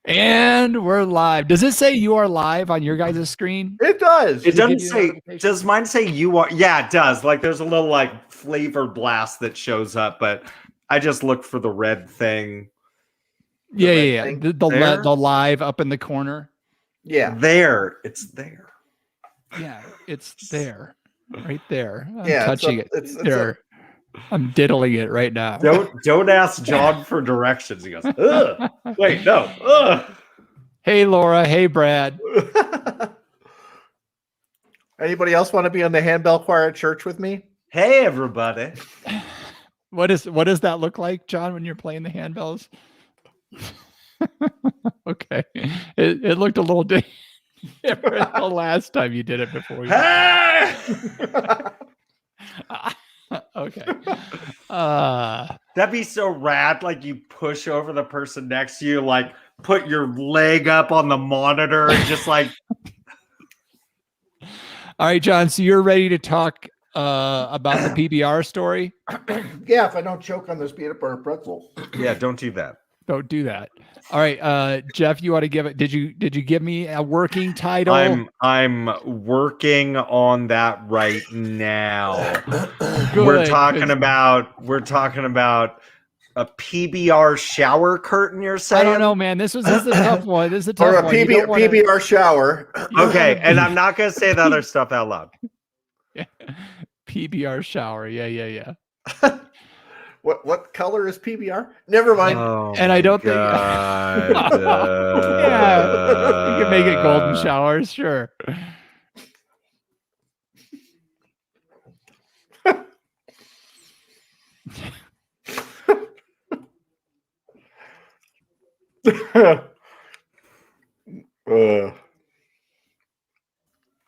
And we're live. Does it say you are live on your guys' screen? It does. It doesn't say. Does mine say you are? Yeah, it does. Like there's a little like flavor blast that shows up, but I just look for the red thing. Yeah. The live up in the corner. Yeah, there. It's there. Yeah, it's there, right there. I'm Yeah, touching it. There. I'm diddling it right now. Don't ask John for directions. He goes, ugh. Wait, no. Ugh. Hey, Laura. Hey, Brad. Anybody else want to be on the handbell choir at church with me? Hey, everybody. What does that look like, John, when you're playing the handbells? Okay. It looked a little different the last time you did it before. Hey! Okay. That'd be so rad. Like you push over the person next to you, like put your leg up on the monitor and just like. All right, John. So you're ready to talk about the PBR story? Yeah, if I don't choke on this peanut butter pretzel. Yeah, don't do that. Don't do that. All right, Jeff, you want to give it? Did you give me a working title? I'm working on that right now. Good, we're talking about a PBR shower curtain. You're saying? I don't know, man. This is a tough one. This is a tough Or a one. PBR shower. Okay, and I'm not gonna say the other stuff out loud. Yeah. PBR shower. Yeah. What color is PBR? Never mind. Oh, and I don't think. yeah, you can make it golden showers, sure.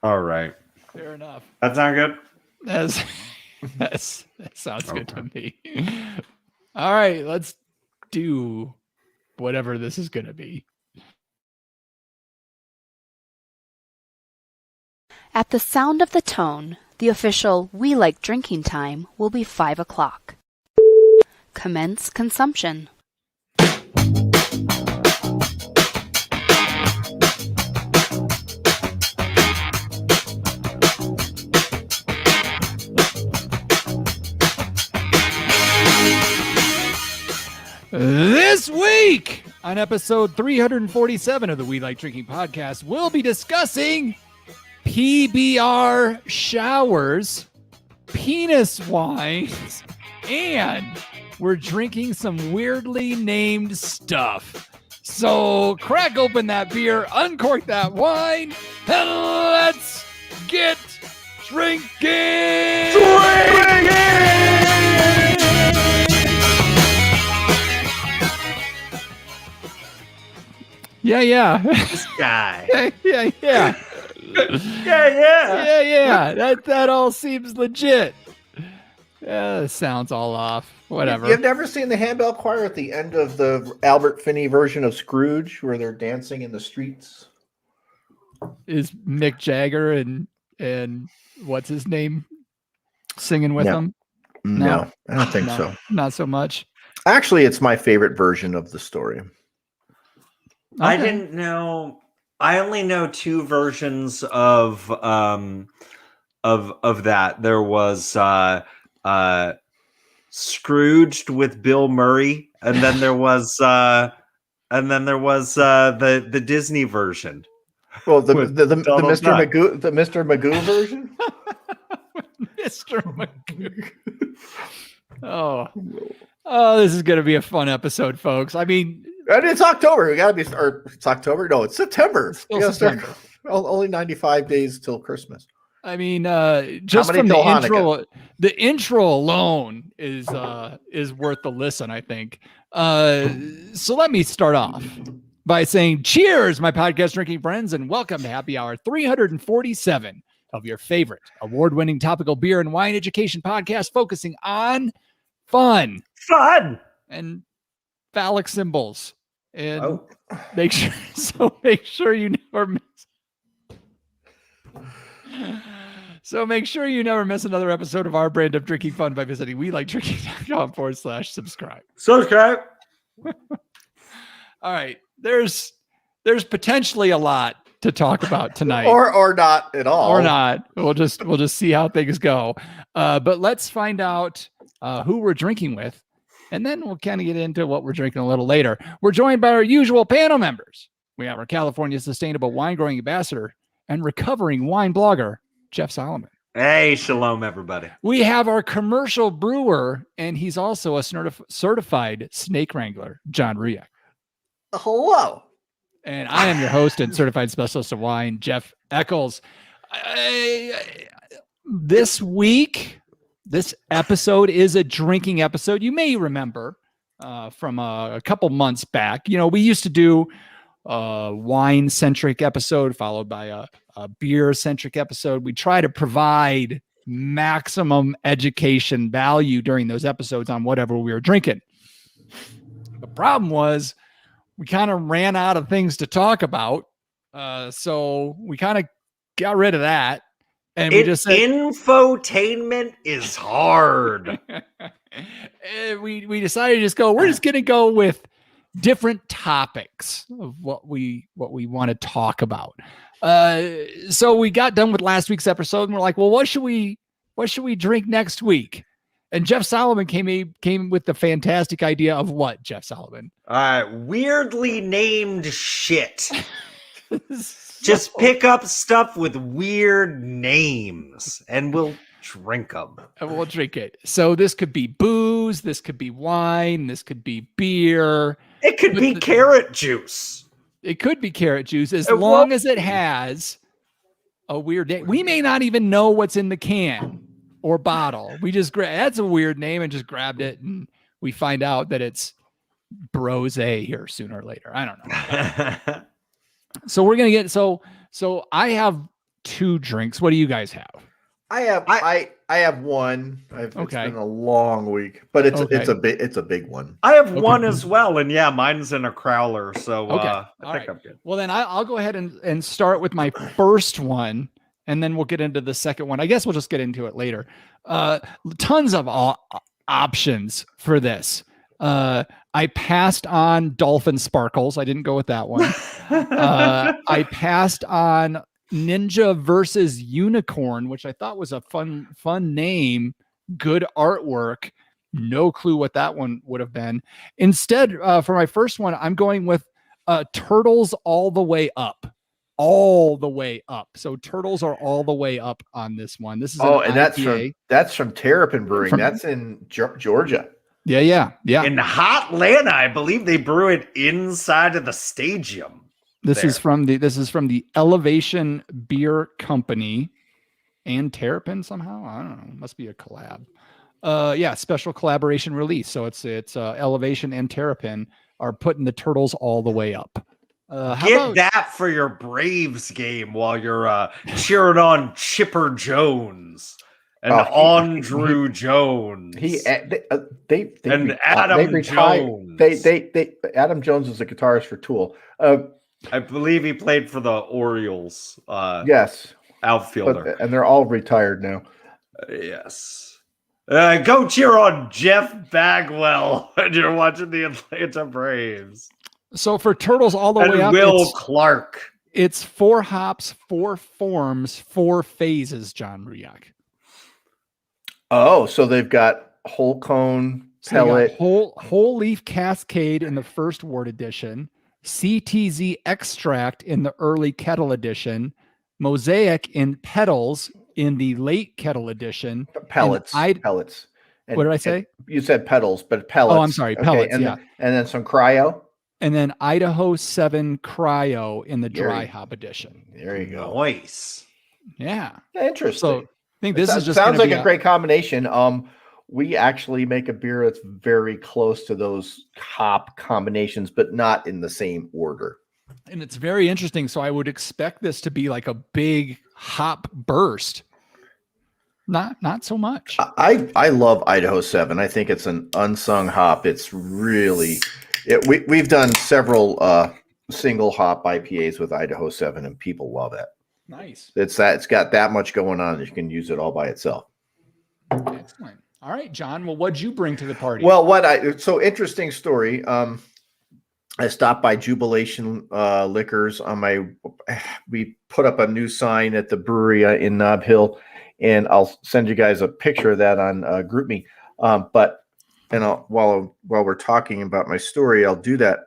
All right. Fair enough. That's not good. That sounds good to me. All right, let's do whatever this is going to be. At the sound of the tone, the official "We Like Drinking" time will be 5 o'clock. Commence consumption. This week on episode 347 of the We Like Drinking podcast, we'll be discussing PBR showers, penis wines, and we're drinking some weirdly named stuff. So crack open that beer, uncork that wine, and let's get drinking! Yeah. This guy. Yeah. Yeah. That all seems legit. Sounds all off. Whatever. You've never seen the handbell choir at the end of the Albert Finney version of Scrooge, where they're dancing in the streets? Is Mick Jagger and what's his name singing with them? No, I don't think so. Not so much. Actually, it's my favorite version of the story. Okay. I didn't know. I only know two versions of that. There was Scrooged with Bill Murray, and then there was the Disney version. Well, the Donald Mr. Duck. Magoo, the Mr. Magoo version. Mr. Magoo. Oh, this is going to be a fun episode, folks. I mean, and it's October. We gotta be. Or it's October. No, it's September. Still September. Only 95 days till Christmas. I mean, just from the intro, the intro alone is worth the listen, I think. So let me start off by saying cheers, my podcast drinking friends, and welcome to Happy Hour 347 of your favorite award-winning topical beer and wine education podcast focusing on fun and phallic symbols. And make sure you never miss. So make sure you never miss another episode of our brand of drinking fun by visiting welikedrinking.com/subscribe. Subscribe. All right. There's potentially a lot to talk about tonight. or not at all. Or not. We'll just see how things go. But let's find out who we're drinking with, and then we'll kind of get into what we're drinking a little later. We're joined by our usual panel members. We have our California Sustainable Wine Growing Ambassador and recovering wine blogger, Jeff Solomon. Hey, shalom, everybody. We have our commercial brewer, and he's also a certified snake wrangler, John Ruyak. Hello. And I am your host and certified specialist of wine, Jeff Eccles. This week, this episode is a drinking episode. You may remember from a couple months back, we used to do a wine-centric episode followed by a beer-centric episode. We try to provide maximum education value during those episodes on whatever we were drinking. The problem was we kind of ran out of things to talk about. So we kind of got rid of that. And we just said infotainment is hard. we decided to just go, we're just going to go with different topics of what we want to talk about. So we got done with last week's episode and we're like, well, what should we drink next week? And Jeff Solomon came with the fantastic idea of what, Jeff Solomon? Weirdly named shit. Just pick up stuff with weird names and we'll drink them. And we'll drink it. So this could be booze, this could be wine, this could be beer. It could be carrot juice. It could be carrot juice as long as it has a weird name. We may not even know what's in the can or bottle. We just that's a weird name and just grabbed it, and we find out that it's Brose here sooner or later. I don't know. So we're gonna get so I have 2 drinks. What do you guys have? I have one. It's been a long week, but it's a big one. I have one as well, and yeah, mine's in a crowler. So I think I'm good. Well, then I'll go ahead and start with my first one, and then we'll get into the second one. I guess we'll just get into it later. Tons of options for this. I passed on Dolphin Sparkles. I didn't go with that one. I passed on Ninja versus Unicorn, which I thought was a fun name, good artwork. No clue what that one would have been. Instead, for my first one, I'm going with Turtles All the Way Up. All the way up. So turtles are all the way up on this one. This is and that's from Terrapin Brewing. That's in Georgia. Yeah. In Hotlanta, I believe they brew it inside of the stadium. This is from the Elevation Beer Company and Terrapin somehow. I don't know. Must be a collab. Special collaboration release. So it's Elevation and Terrapin are putting the turtles all the way up. Get that for your Braves game while you're cheering on Chipper Jones and Andrew Jones. Adam Jones. Adam Jones is a guitarist for Tool. I believe he played for the Orioles. Yes, outfielder, and they're all retired now. Yes. Go cheer on Jeff Bagwell when you're watching the Atlanta Braves. So for turtles all the way up, Will Clark. It's 4 hops, 4 forms, 4 phases, John Ruyak. Oh, so they've got whole cone, pellet, whole leaf cascade in the first wort edition, CTZ extract in the early kettle edition, mosaic in petals in the late kettle edition, pellets. What did I say? You said petals, but pellets. Oh, I'm sorry, pellets. And then some cryo. And then Idaho 7 Cryo in the dry hop edition. There you go. Nice. Yeah. Interesting. So I think this is just sounds like a great combination. We actually make a beer that's very close to those hop combinations, but not in the same order. And it's very interesting. So I would expect this to be like a big hop burst. Not so much. I love Idaho 7. I think it's an unsung hop. It's really... we've done several single hop IPAs with Idaho 7, and people love it. Nice. It's got that much going on. You can use it all by itself. Excellent. All right, John. Well, what'd you bring to the party? Well, so interesting story. I stopped by Jubilation Liquors on my. We put up a new sign at the brewery in Nob Hill, and I'll send you guys a picture of that on GroupMe. While we're talking about my story, I'll do that.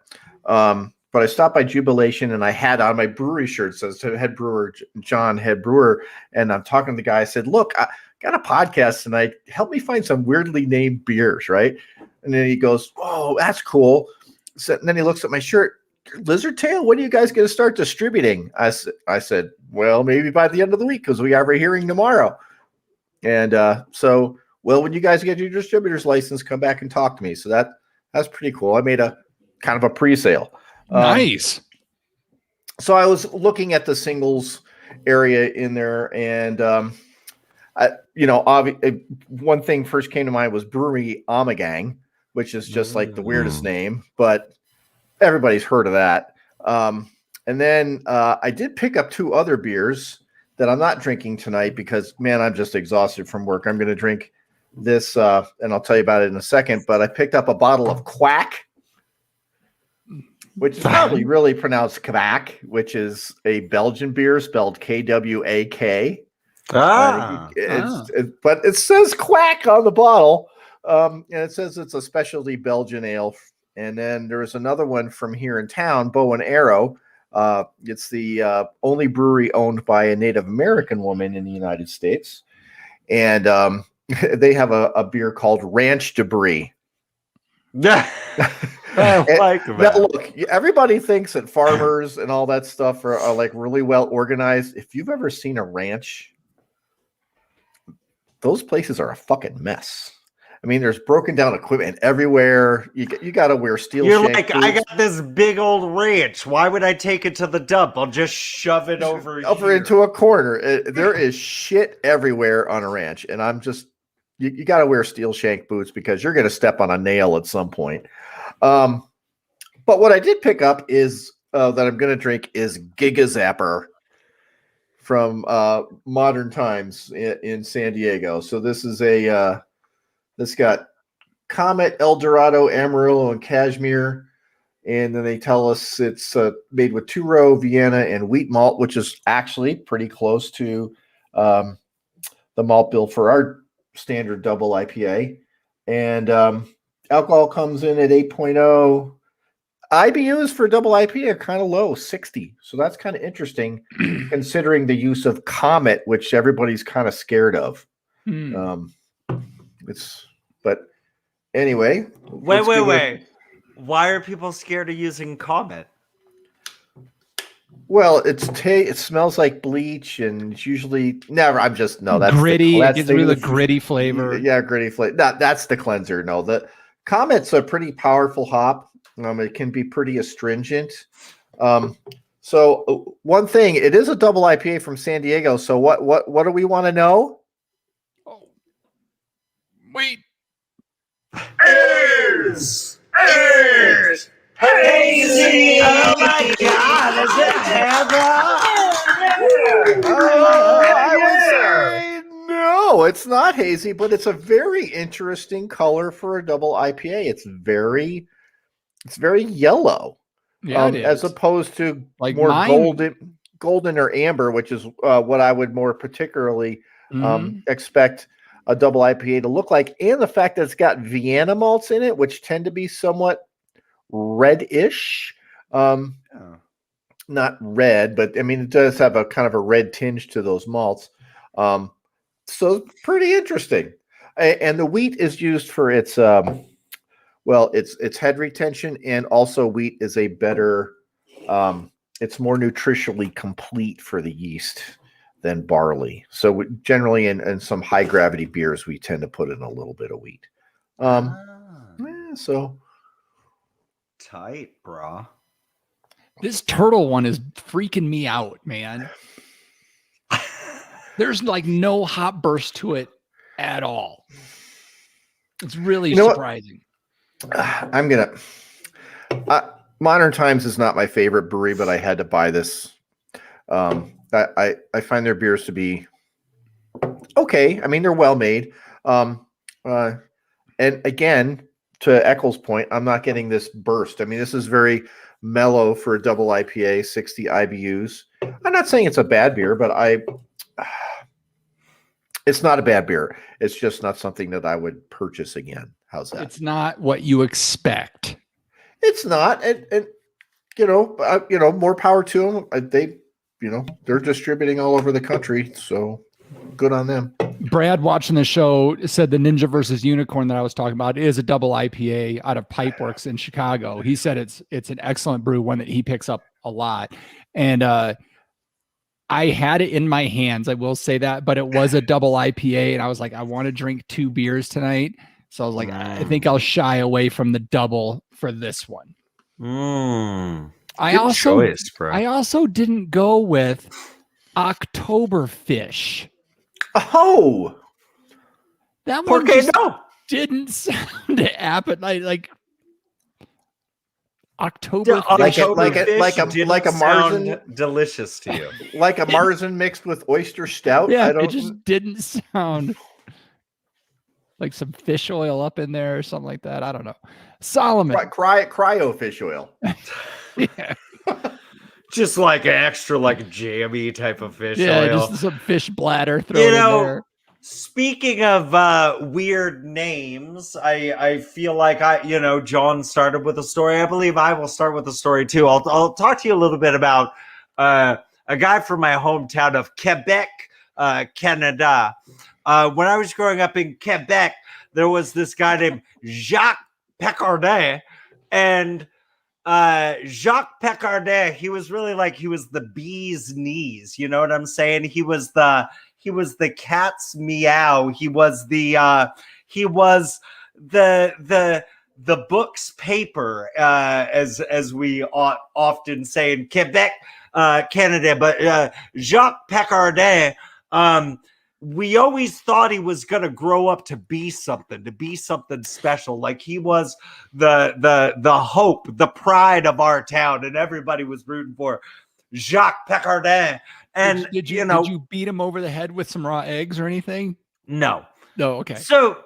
But I stopped by Jubilation, and I had on my brewery shirt says head brewer John, head brewer, and I'm talking to the guy. I said, "Look, I got a podcast tonight. Help me find some weirdly named beers, right?" And then he goes, "Oh, that's cool." So, and then he looks at my shirt. Lizard Tail, when are you guys going to start distributing? I said, well, maybe by the end of the week because we have a hearing tomorrow. And when you guys get your distributor's license, come back and talk to me. So that's pretty cool. I made a kind of a pre-sale. Nice. So I was looking at the singles area in there, and one thing first came to mind was Brewery Ommegang, which is just like the weirdest name, but everybody's heard of that. And then I did pick up 2 other beers that I'm not drinking tonight because, man, I'm just exhausted from work. I'm going to drink this, and I'll tell you about it in a second. But I picked up a bottle of Quack, which is probably really pronounced Quack, which is a Belgian beer spelled Kwak. But it says Quack on the bottle. And it says it's a specialty Belgian ale. And then there's another one from here in town, Bow and Arrow. It's the only brewery owned by a Native American woman in the United States. And they have a beer called Ranch Debris. I like that. Now, look, everybody thinks that farmers and all that stuff are like really well organized. If you've ever seen a ranch, those places are a fucking mess. I mean, there's broken down equipment everywhere. You got to wear steel. You're like, boots. I got this big old ranch. Why would I take it to the dump? I'll just shove it over into a corner. There is shit everywhere on a ranch, and I'm just you got to wear steel shank boots because you're going to step on a nail at some point. But what I did pick up is that I'm going to drink is Giga Zapper from Modern Times in San Diego. So this is this got Comet, El Dorado, Amarillo, and Cashmere. And then they tell us it's made with 2-row Vienna and wheat malt, which is actually pretty close to the malt bill for our standard double IPA. And alcohol comes in at 8.0. IBUs for double IPA are kind of low, 60. So that's kind of interesting considering the use of Comet, which everybody's kind of scared of. But anyway. Wait. Why are people scared of using Comet? Well, it smells like bleach, and it's usually that's gritty. It gives me the gritty flavor. Yeah, gritty flavor. That's the cleanser. No, the Comet's a pretty powerful hop. It can be pretty astringent. So one thing, it is a double IPA from San Diego. So what do we want to know? Oh, wait. Is hazy. Oh my God! Is it Heather? No, it's not hazy, but it's a very interesting color for a double IPA. It's very yellow, as opposed to like more golden or amber, which is what I would more particularly expect a double IPA to look like, and the fact that it's got Vienna malts in it, which tend to be somewhat reddish. Not red, but I mean, it does have a kind of a red tinge to those malts. So pretty interesting. And the wheat is used for its head retention, and also wheat is a better, it's more nutritionally complete for the yeast than barley. So generally in some high gravity beers, we tend to put in a little bit of wheat. So tight, brah. This turtle one is freaking me out, man. There's like no hop burst to it at all. It's really surprising. Modern Times is not my favorite brewery, but I had to buy this. I find their beers to be okay. I mean, they're well made. And again, to Eccles' point, I'm not getting this burst. I mean, this is very mellow for a double IPA, 60 IBUs. I'm not saying it's a bad beer, but it's not a bad beer. It's just not something that I would purchase again. How's that? It's not what you expect. It's not, and more power to them. They're distributing all over the country, so good on them. Brad, watching the show, said the Ninja versus Unicorn that I was talking about is a double IPA out of Pipeworks in Chicago. He said it's an excellent brew, one that he picks up a lot, and I had it in my hands. I will say that, but it was a double IPA, and I was like, I want to drink 2 beers tonight, so I was like, I think I'll shy away from the double for this one. I also didn't go with Oktoberfish. Oh, that one didn't sound appetite like October. Like a Marzen, delicious to you, like a Marzen mixed with oyster stout. Yeah, it just didn't sound like some fish oil up in there or something like that. I don't know. Solomon, cryo fish oil. Yeah. Just like an extra, like jammy type of fish oil. Just some fish bladder thrown in there. Speaking of weird names, I feel like John started with a story. I believe I will start with a story too. I'll talk to you a little bit about a guy from my hometown of Quebec, Canada. When I was growing up in Quebec, there was this guy named Jacques Picardin, and Jacques Picardin, he was really like, he was the bee's knees. You know what I'm saying? He was the cat's meow. He was the book's paper, as we often say in Quebec, Canada. But Jacques Picardin, we always thought he was going to grow up to be something special. Like he was the hope, the pride of our town, and everybody was rooting for Jacques Picardin. And did you beat him over the head with some raw eggs or anything? No. Okay. So,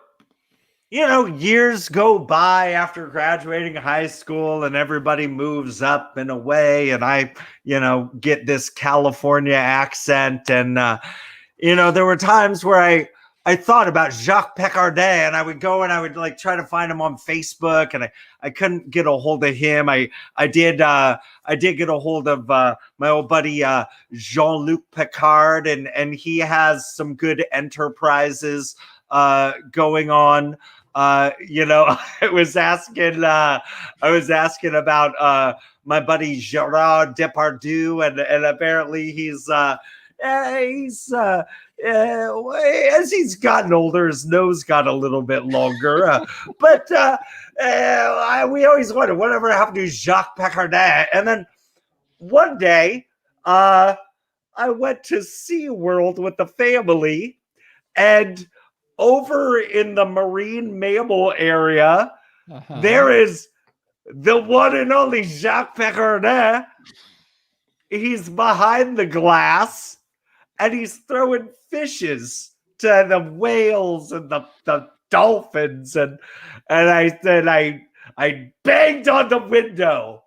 years go by after graduating high school and everybody moves up and away, and I, get this California accent, and there were times where I thought about Jacques Picardin, and I would go and I would like try to find him on Facebook, and I couldn't get a hold of him. I did get a hold of my old buddy Jean-Luc Picard, and he has some good enterprises going on. I was asking about my buddy Gerard Depardieu, and apparently he's as he's gotten older, his nose got a little bit longer. But we always wondered whatever happened to Jacques Picardin. And then one day, I went to SeaWorld with the family, and over in the marine mammal area, there is the one and only Jacques Picardin. He's behind the glass, and he's throwing fishes to the whales and the dolphins. And I said, I banged on the window,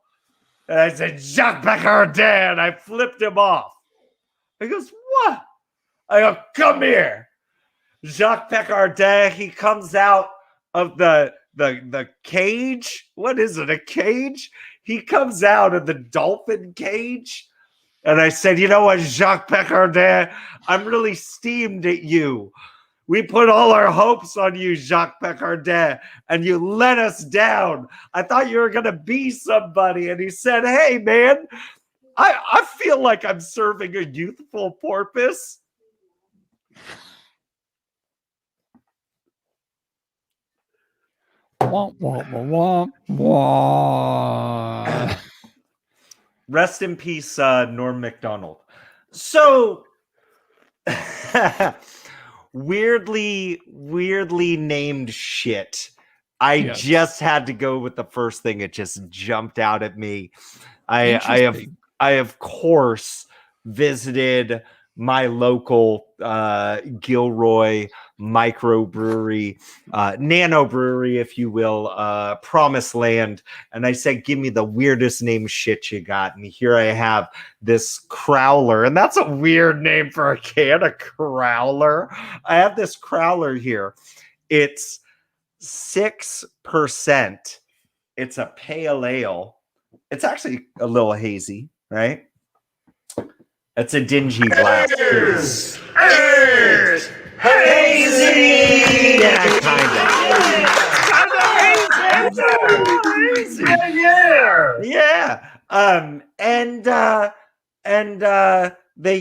and I said, Jacques Picardin, and I flipped him off. He goes, what? I go, come here. Jacques Picardin, he comes out of the cage. What is it, a cage? He comes out of the dolphin cage. And I said, you know what, Jacques Picardin, I'm really steamed at you. We put all our hopes on you, Jacques Picardin, and you let us down. I thought you were going to be somebody. And he said, hey, man, I feel like I'm serving a youthful porpoise. Wah, wah, wah, wah. Rest in peace, Norm Macdonald. So, weirdly named shit. I just had to go with the first thing. It just jumped out at me. I of course visited my local Gilroy microbrewery, nano brewery, if you will, Promised Land. And I said, give me the weirdest name shit you got. And here I have this Crowler. And that's a weird name for a can, a Crowler. I have this Crowler here. It's 6%. It's a pale ale. It's actually a little hazy, right? It's a dingy glass. Hazy! Yeah, kind of. Yeah. And they,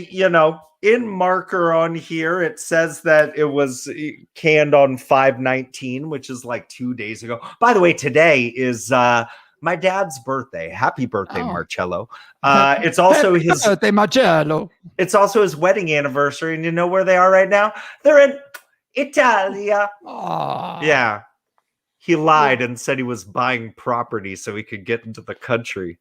in marker on here, it says that it was canned on 5/19, which is like 2 days ago. By the way, today is my dad's birthday. Happy birthday, Marcello. It's also his birthday, Marcello. It's also his wedding anniversary. And you know where they are right now? They're in Italia. Aww. Yeah. He lied and said he was buying property so he could get into the country.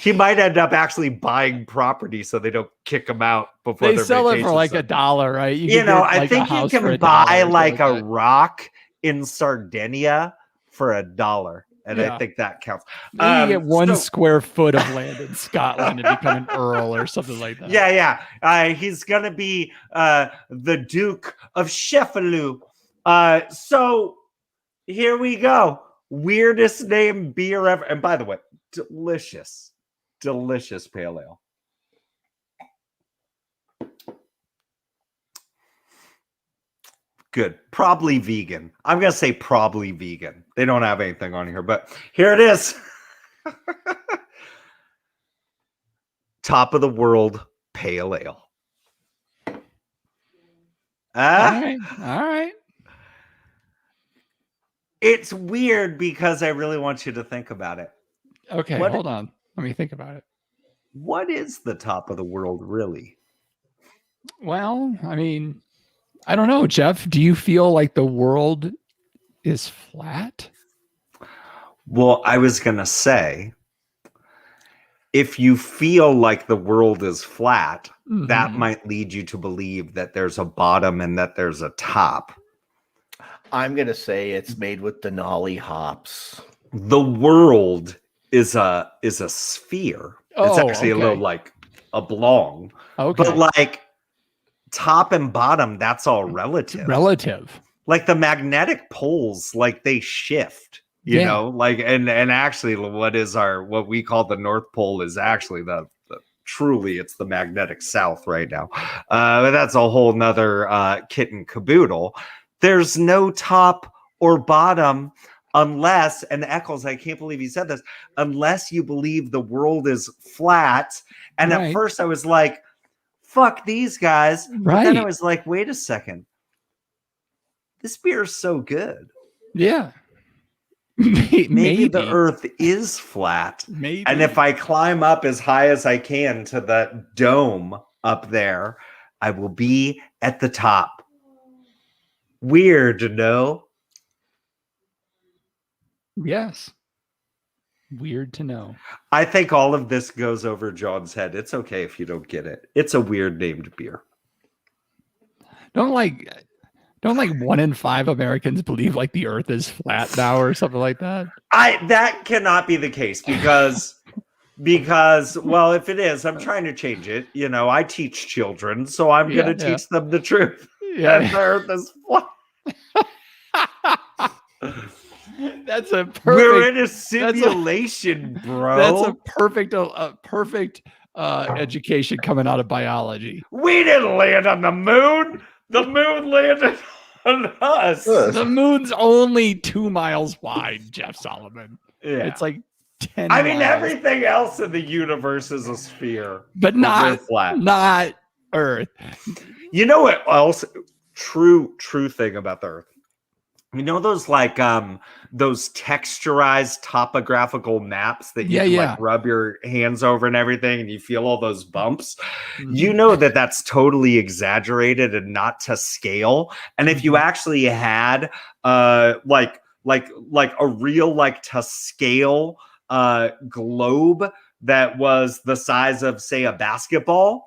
He might end up actually buying property so they don't kick him out before they sell it for like $1, right? I think you can buy like a rock in Sardinia for $1. And I think that counts. You get 1 square foot of land in Scotland and become an earl or something like that. Yeah. He's going to be the Duke of Sheffield. So here we go. Weirdest name beer ever. And by the way, delicious pale ale. Good. Probably vegan. I'm going to say probably vegan. They don't have anything on here, but here it is. Top of the world pale ale. All right. It's weird because I really want you to think about it. Okay, hold on. Let me think about it. What is the top of the world, really? Well, I mean, I don't know, Jeff. Do you feel like the world is flat? Well, I was going to say, if you feel like the world is flat, that might lead you to believe that there's a bottom and that there's a top. I'm going to say it's made with Denali hops. The world is a sphere. It's actually a little like oblong. Okay. But like top and bottom, that's all relative. Like the magnetic poles, like they shift, you know, like and actually what we call the North Pole is actually the truly it's the magnetic south right now. But that's a whole nother kit and caboodle. There's no top or bottom unless, and Eccles, I can't believe he said this, unless you believe the world is flat. And at first I was like, fuck these guys. But then I was like, wait a second. This beer is so good. Yeah. Maybe the earth is flat. Maybe. And if I climb up as high as I can to the dome up there, I will be at the top. Weird, no? Yes. Weird to know. I think all of this goes over John's head. It's okay if you don't get it. It's a weird named beer. Don't like 1 in 5 Americans believe like the earth is flat now or something like that? That cannot be the case because well, if it is, I'm trying to change it. You know, I teach children, so I'm going to teach them the truth. That the earth is flat. That's a perfect. We're in a simulation, bro. That's a perfect education coming out of biology. We didn't land on the moon. The moon landed on us. The moon's only 2 miles wide, Jeff Solomon. Yeah. It's like 10 I mean, miles. everything else in the universe is a sphere. But not Earth. You know what else? True thing about the Earth. You know those like those texturized topographical maps that you can like rub your hands over and everything, and you feel all those bumps. You know that that's totally exaggerated and not to scale. And if you actually had like a real like to scale globe that was the size of say a basketball,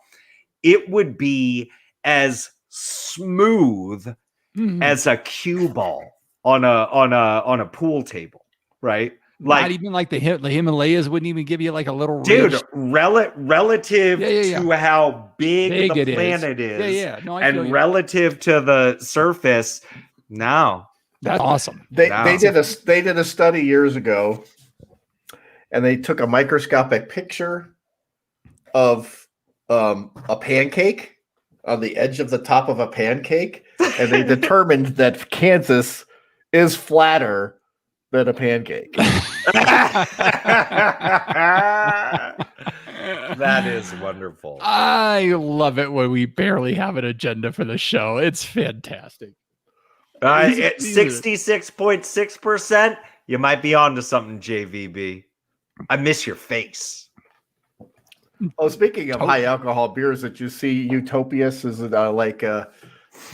it would be as smooth Mhm. as a cue ball on a pool table, right? Not even like the Himalayas wouldn't even give you like a little Dude, ridge. relative to how big the it planet is. is, Yeah. No, I feel and you. relative to the surface, no. That's awesome. They No. did a study years ago, and they took a microscopic picture of a pancake on the edge of the top of a pancake, and they determined that Kansas is flatter than a pancake. That is wonderful. I love it when we barely have an agenda for the show. It's fantastic. At 66.6%, you might be onto something, JVB. I miss your face. Oh, speaking of high alcohol beers, that you see Utopias is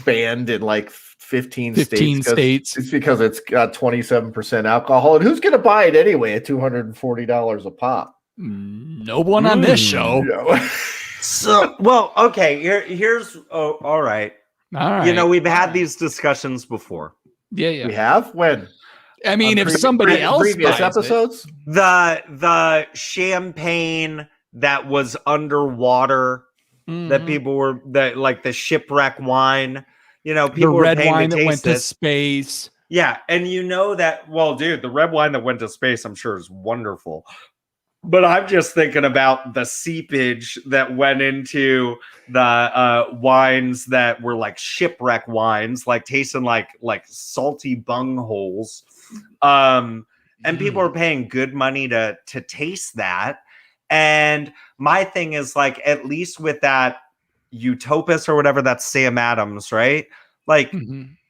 banned in like 15 states. It's because it's got 27% alcohol. And who's going to buy it anyway at $240 a pop? No one on this show. So, well, okay. Here's all right. All right. You know, we've had these discussions before. Yeah. We have? When? I mean, if somebody else previous episodes, the champagne that was underwater, that people were like the shipwreck wine. You know, people the red were paying wine to that went taste to space. Yeah, and you know that. Well, dude, the red wine that went to space, I'm sure, is wonderful. But I'm just thinking about the seepage that went into the wines that were like shipwreck wines, like tasting like salty bung holes. And people are paying good money to taste that. And my thing is like, at least with that Utopus or whatever, that's Sam Adams, right? Like,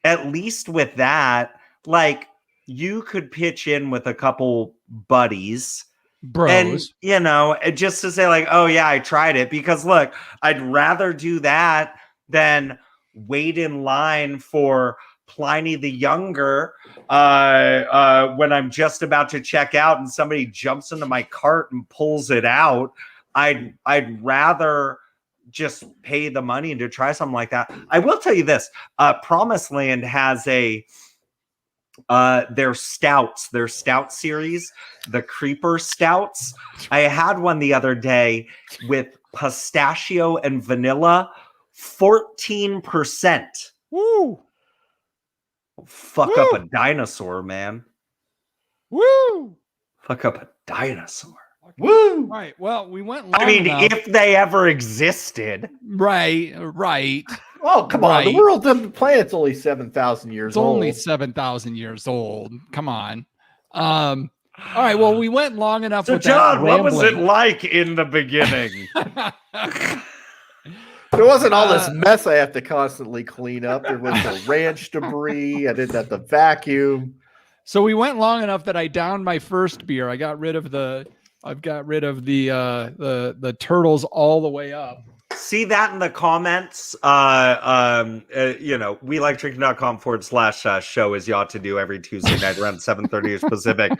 at least with that, like, you could pitch in with a couple buddies. Bros. And, you know, just to say like, oh yeah, I tried it, because look, I'd rather do that than wait in line for Pliny the Younger when I'm just about to check out and somebody jumps into my cart and pulls it out. I'd rather just pay the money to try something like that. I will tell you this, Promised Land has their stout series, the Creeper Stouts. I had one the other day with pistachio and vanilla, 14%. Woo! Fuck up a dinosaur, man. Woo! Fuck up a dinosaur. Woo! Right. Well, we went long I mean, enough. if they ever existed. Right. Oh, come on. The planet's only 7,000 years old. It's only 7,000 years old. Come on. All right. Well, we went long enough. So, with John, that what was it like in the beginning? There wasn't all this mess I have to constantly clean up. There was the ranch debris. I didn't have to vacuum. So we went long enough that I downed my first beer. I've got rid of the turtles all the way up. See that in the comments. WeLikeDrinking.com/show, as you ought to do every Tuesday night around 7:30 Pacific.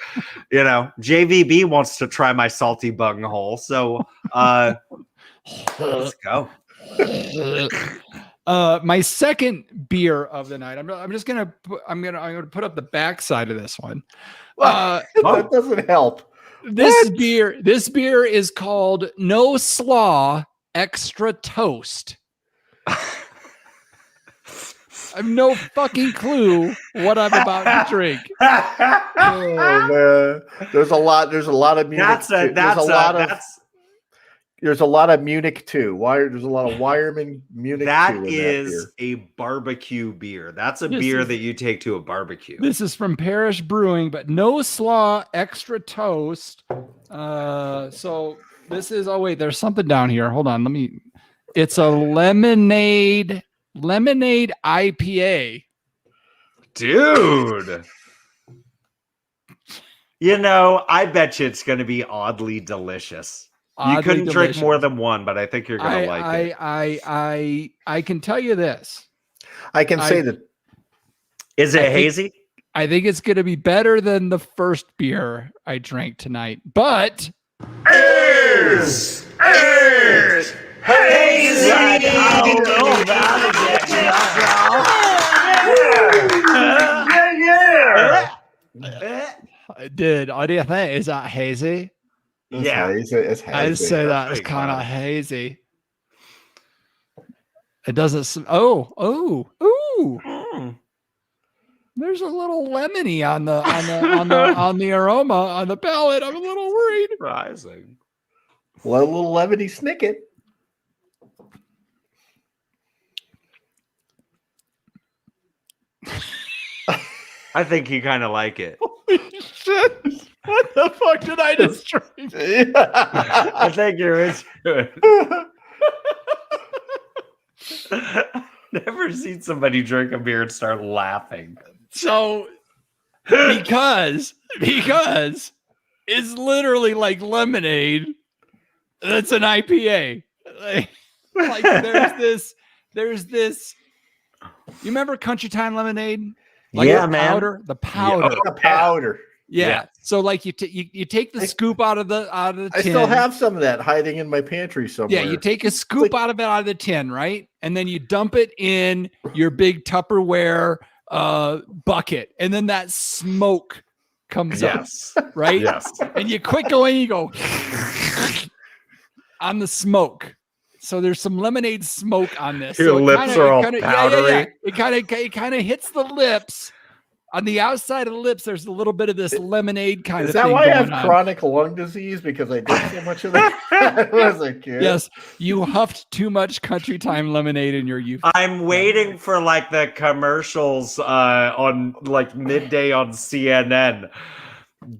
You know, JVB wants to try my salty bung hole. So let's go. My second beer of the night. I'm just gonna put up the backside of this one. That doesn't help. This beer is called No Slaw Extra Toast. I have no fucking clue what I'm about to drink. Oh man, there's a lot of Munich. There's a lot of Munich too. There's a lot of Weyermann Munich. That is a barbecue beer. That's a beer that you take to a barbecue. This is from Parish Brewing, but No Slaw Extra Toast. So this is. Oh wait, there's something down here. Hold on. It's a lemonade IPA. Dude. You know, I bet you it's going to be oddly delicious. You couldn't drink more than one, but I think you're going to like it. I can tell you this. I can say that. Is it hazy? I think it's going to be better than the first beer I drank tonight, but is hazy. What do you think? Is that hazy? Yeah. It's I'd hazy. say that is pretty kind of cloudy. hazy. It doesn't. Oh. Mm. There's a little lemony on the aroma on the palate. I'm a little worried. Rising. Well, a little levity snicket. I think you kind of like it. Shit. What the fuck did I just drink? I think you're into it. Never seen somebody drink a beer and start laughing. So because it's literally like lemonade. That's an IPA. Like there's this. You remember Country Time lemonade? Like Yeah, the man. powder, the powder. The powder. Yeah. Yeah. So like you take the scoop out of the tin. I still have some of that hiding in my pantry somewhere. Yeah, you take a scoop out of the tin, right? And then you dump it in your big Tupperware bucket, and then that smoke comes Yes. up, right? Yes. And you quit going, you go on the smoke. So there's some lemonade smoke on this. Your So it lips kinda- are all it kinda- powdery. It kind of hits the lips. On the outside of the lips, there's a little bit of this lemonade kind Is of that thing why I have going on. chronic lung disease? Because I did so much of that as a kid. Yes, you huffed too much Country Time lemonade in your youth. I'm waiting for like the commercials on like midday on CNN.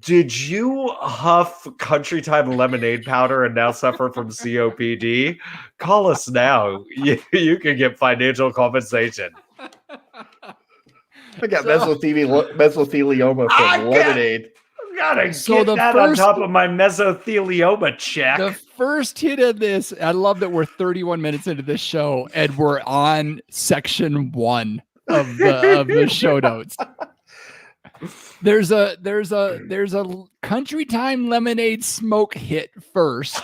Did you huff Country Time lemonade powder and now suffer from COPD? Call us now. You can get financial compensation. I got So- mesothelioma I from got- lemonade. Gotta So get the that on first- top of my mesothelioma check. The first hit of this, I love that we're 31 minutes into this show and we're on section 1 of the show notes. There's a Country Time lemonade smoke hit first.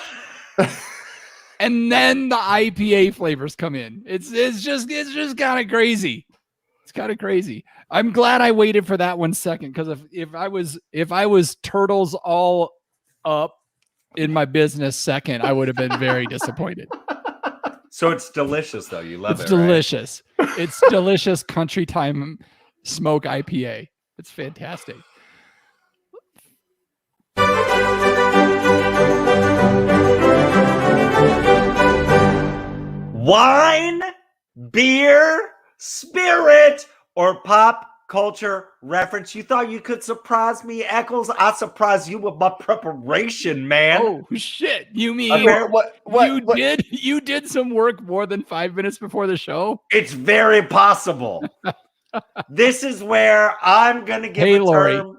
And then the IPA flavors come in. It's just kind of crazy. It's kind of crazy. I'm glad I waited for that 1 second, because if I was turtles all up in my business second, I would have been very disappointed. So it's delicious though. You love It's it. right? delicious. It's delicious Country Time smoke IPA. It's fantastic. Wine, beer, spirit, or pop culture reference. You thought you could surprise me, Eccles? I surprised you with my preparation, man. Oh shit! You mean Okay, you did some work more than 5 minutes before the show? It's very possible. This is where I'm going to give Hey, a Lori. term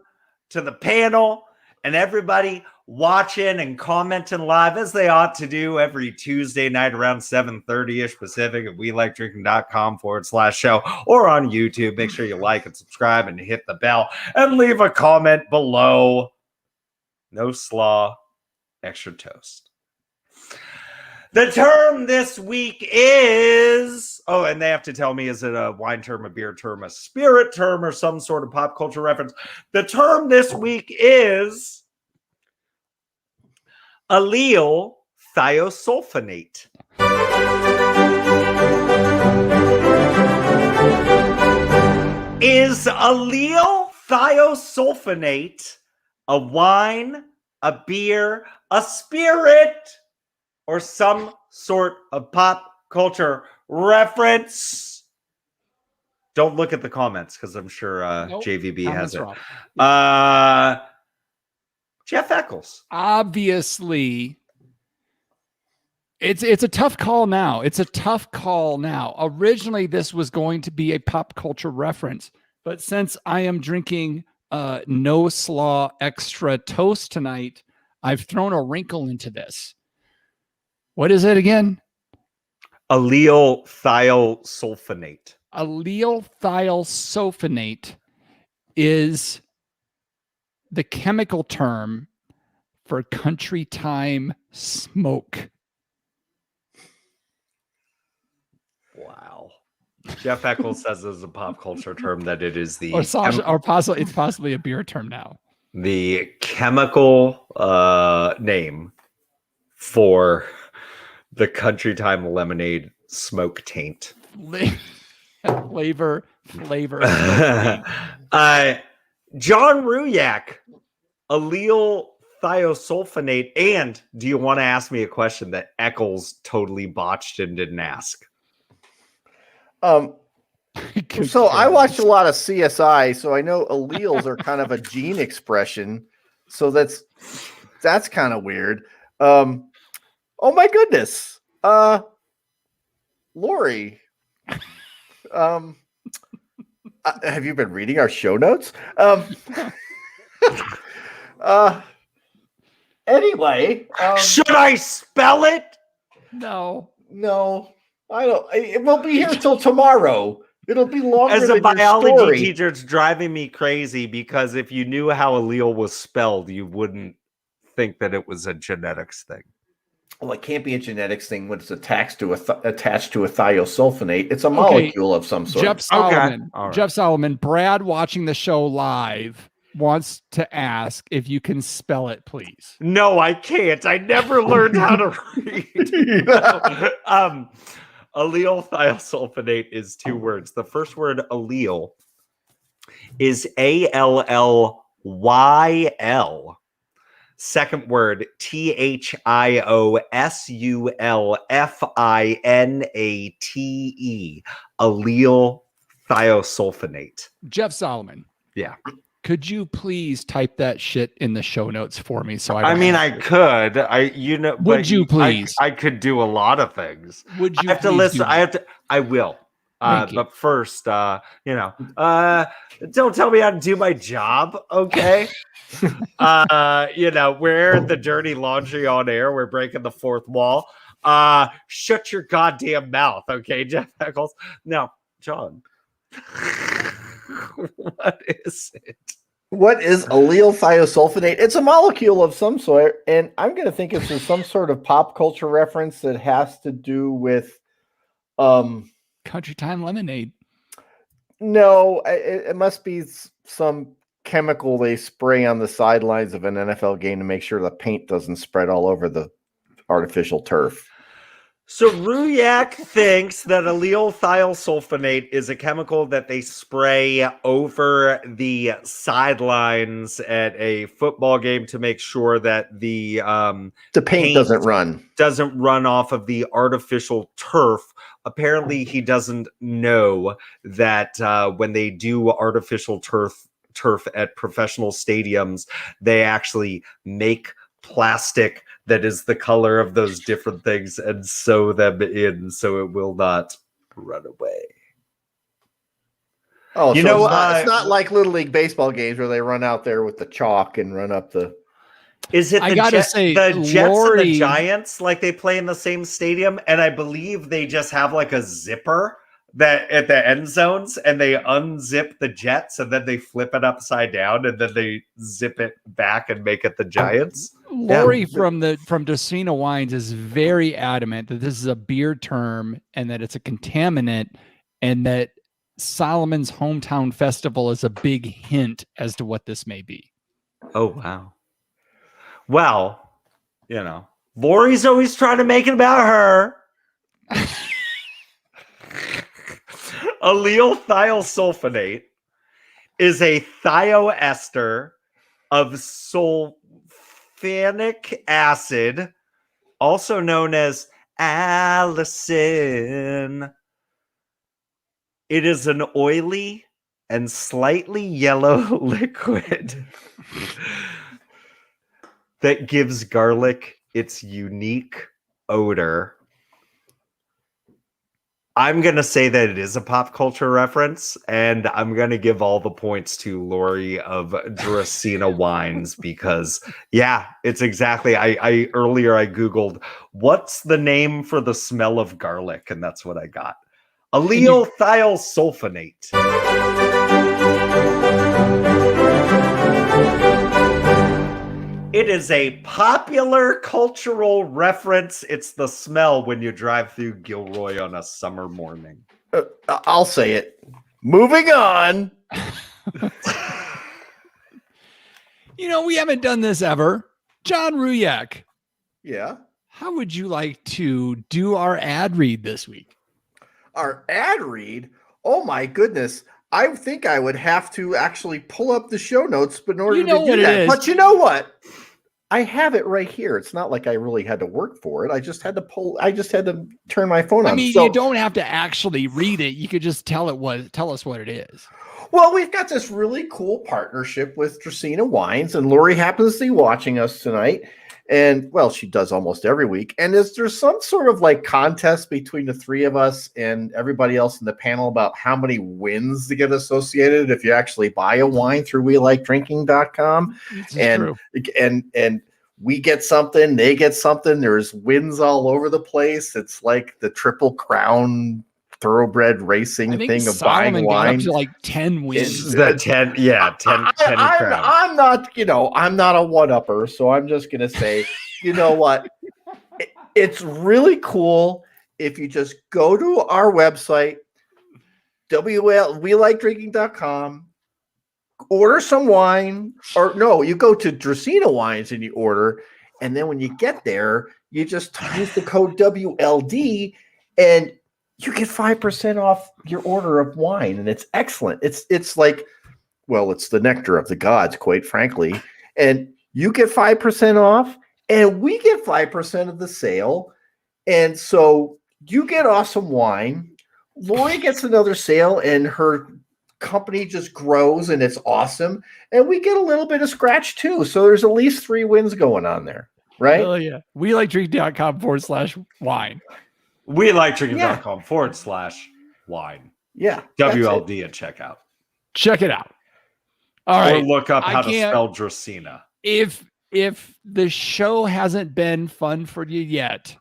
to the panel and everybody watching and commenting live, as they ought to do every Tuesday night around 7:30-ish Pacific at welikedrinking.com/show, or on YouTube. Make sure you like and subscribe and hit the bell and leave a comment below. No slaw, extra toast. The term this week is, and they have to tell me, is it a wine term, a beer term, a spirit term, or some sort of pop culture reference? The term this week is allyl thiosulfonate. Is allyl thiosulfonate a wine, a beer, a spirit, or some sort of pop culture reference? Don't look at the comments because I'm sure Nope, JVB has comments it. wrong. Jeff Eccles. Obviously, it's a tough call now. It's a tough call now. Originally, this was going to be a pop culture reference, but since I am drinking no slaw extra toast tonight, I've thrown a wrinkle into this. What is it again? Allyl thiosulfonate. Allyl thiosulfonate is the chemical term for Country Time smoke. Wow. Jeff Eccles says as a pop culture term that it is the Or it's possibly a beer term now. the chemical name for the Country Time lemonade smoke taint. Flavor. John Ruyak, allyl thiosulfonate. And do you want to ask me a question that Eccles totally botched and didn't ask? So I watched a lot of CSI, so I know alleles are kind of a gene expression. So that's kind of weird. Oh my goodness. Lori, have you been reading our show notes? Anyway, should I spell it? No, I don't. It will be here till tomorrow. It'll be longer. As a than biology your story. teacher, it's driving me crazy because if you knew how allele was spelled, you wouldn't think that it was a genetics thing. Well, it can't be a genetics thing when it's attached to a thiosulfonate. It's a molecule of some sort. Jeff Solomon. Okay. All right. Jeff Solomon. Brad, watching the show live, wants to ask if you can spell it, please. No, I can't. I never learned how to read. Allyl thiosulfonate is 2 words. The first word, allele, is ALLYL. Second word, THIOSULFINATE. Allyl thiosulfonate. Jeff Solomon. Yeah. Could you please type that shit in the show notes for me? So I could. Would you please? I could do a lot of things. Would you? I have to listen. I will. But first, don't tell me how to do my job, okay? We're airing the dirty laundry on air. We're breaking the fourth wall. Shut your goddamn mouth, okay, Jeff Eccles? Now, John, what is it? What is allyl thiosulfonate? It's a molecule of some sort, and I'm going to think it's some sort of pop culture reference that has to do with Country Time lemonade. No, it must be some chemical they spray on the sidelines of an NFL game to make sure the paint doesn't spread all over the artificial turf. So Ruyak thinks that allyl thiosulfonate is a chemical that they spray over the sidelines at a football game to make sure that the paint doesn't run off of the artificial turf. Apparently, he doesn't know that when they do artificial turf at professional stadiums, they actually make plastic that is the color of those different things and sew them in so it will not run away. Oh, it's not like Little League baseball games where they run out there with the chalk and run up the... Is it the Jets and the Giants, like they play in the same stadium? And I believe they just have like a zipper that at the end zones, and they unzip the Jets and then they flip it upside down and then they zip it back and make it the Giants. Lori from Docena Wines is very adamant that this is a beer term and that it's a contaminant, and that Solomon's Hometown Festival is a big hint as to what this may be. Oh, wow. Well, Lori's always trying to make it about her. Allyl thiosulfonate is a thioester of sulfonic acid, also known as allicin. It is an oily and slightly yellow liquid that gives garlic its unique odor. I'm going to say that it is a pop culture reference, and I'm going to give all the points to Lori of Docena Wines because, yeah, it's exactly. I earlier I Googled, what's the name for the smell of garlic? And that's what I got. Allyl thiosulfonate. It is a popular cultural reference. It's the smell when you drive through Gilroy on a summer morning. I'll say it. Moving on. We haven't done this ever. John Ruyak, Yeah. how would you like to do our ad read this week? Our ad read? Oh my goodness. I think I would have to actually pull up the show notes in order to do that. But you know what? I have it right here. It's not like I really had to work for it. I just had to turn my phone on. I mean, you don't have to actually read it. You could just tell us what it is. Well, we've got this really cool partnership with Dracaena Wines, and Lori happens to be watching us tonight. And well, she does almost every week. And there's some sort of like contest between the three of us and everybody else in the panel about how many wins to get associated if you actually buy a wine through WeLikeDrinking.com. And we get something, they get something. There's wins all over the place. It's like the Triple Crown thoroughbred racing thing of Solomon buying wine. got up to like 10 wins. The 10 crown. I'm not a one-upper, so I'm just gonna say, you know what? It's really cool if you just go to our website, WeLikeDrinking.com, order some wine, or no, you go to Dracaena Wines and you order, and then when you get there, you just use the code WLD and you get 5% off your order of wine, and it's excellent. It's like, well, it's the nectar of the gods, quite frankly. And you get 5% off, and we get 5% of the sale. And so you get awesome wine. Lori gets another sale, and her company just grows, and it's awesome. And we get a little bit of scratch too. So there's at least 3 wins going on there, right? Oh yeah. WeLikeDrinking.com/wine. WeLikeDrinking.com/wine. Yeah. WLD at checkout. Check it out. All right. Or look up how to spell Dracaena. If the show hasn't been fun for you yet,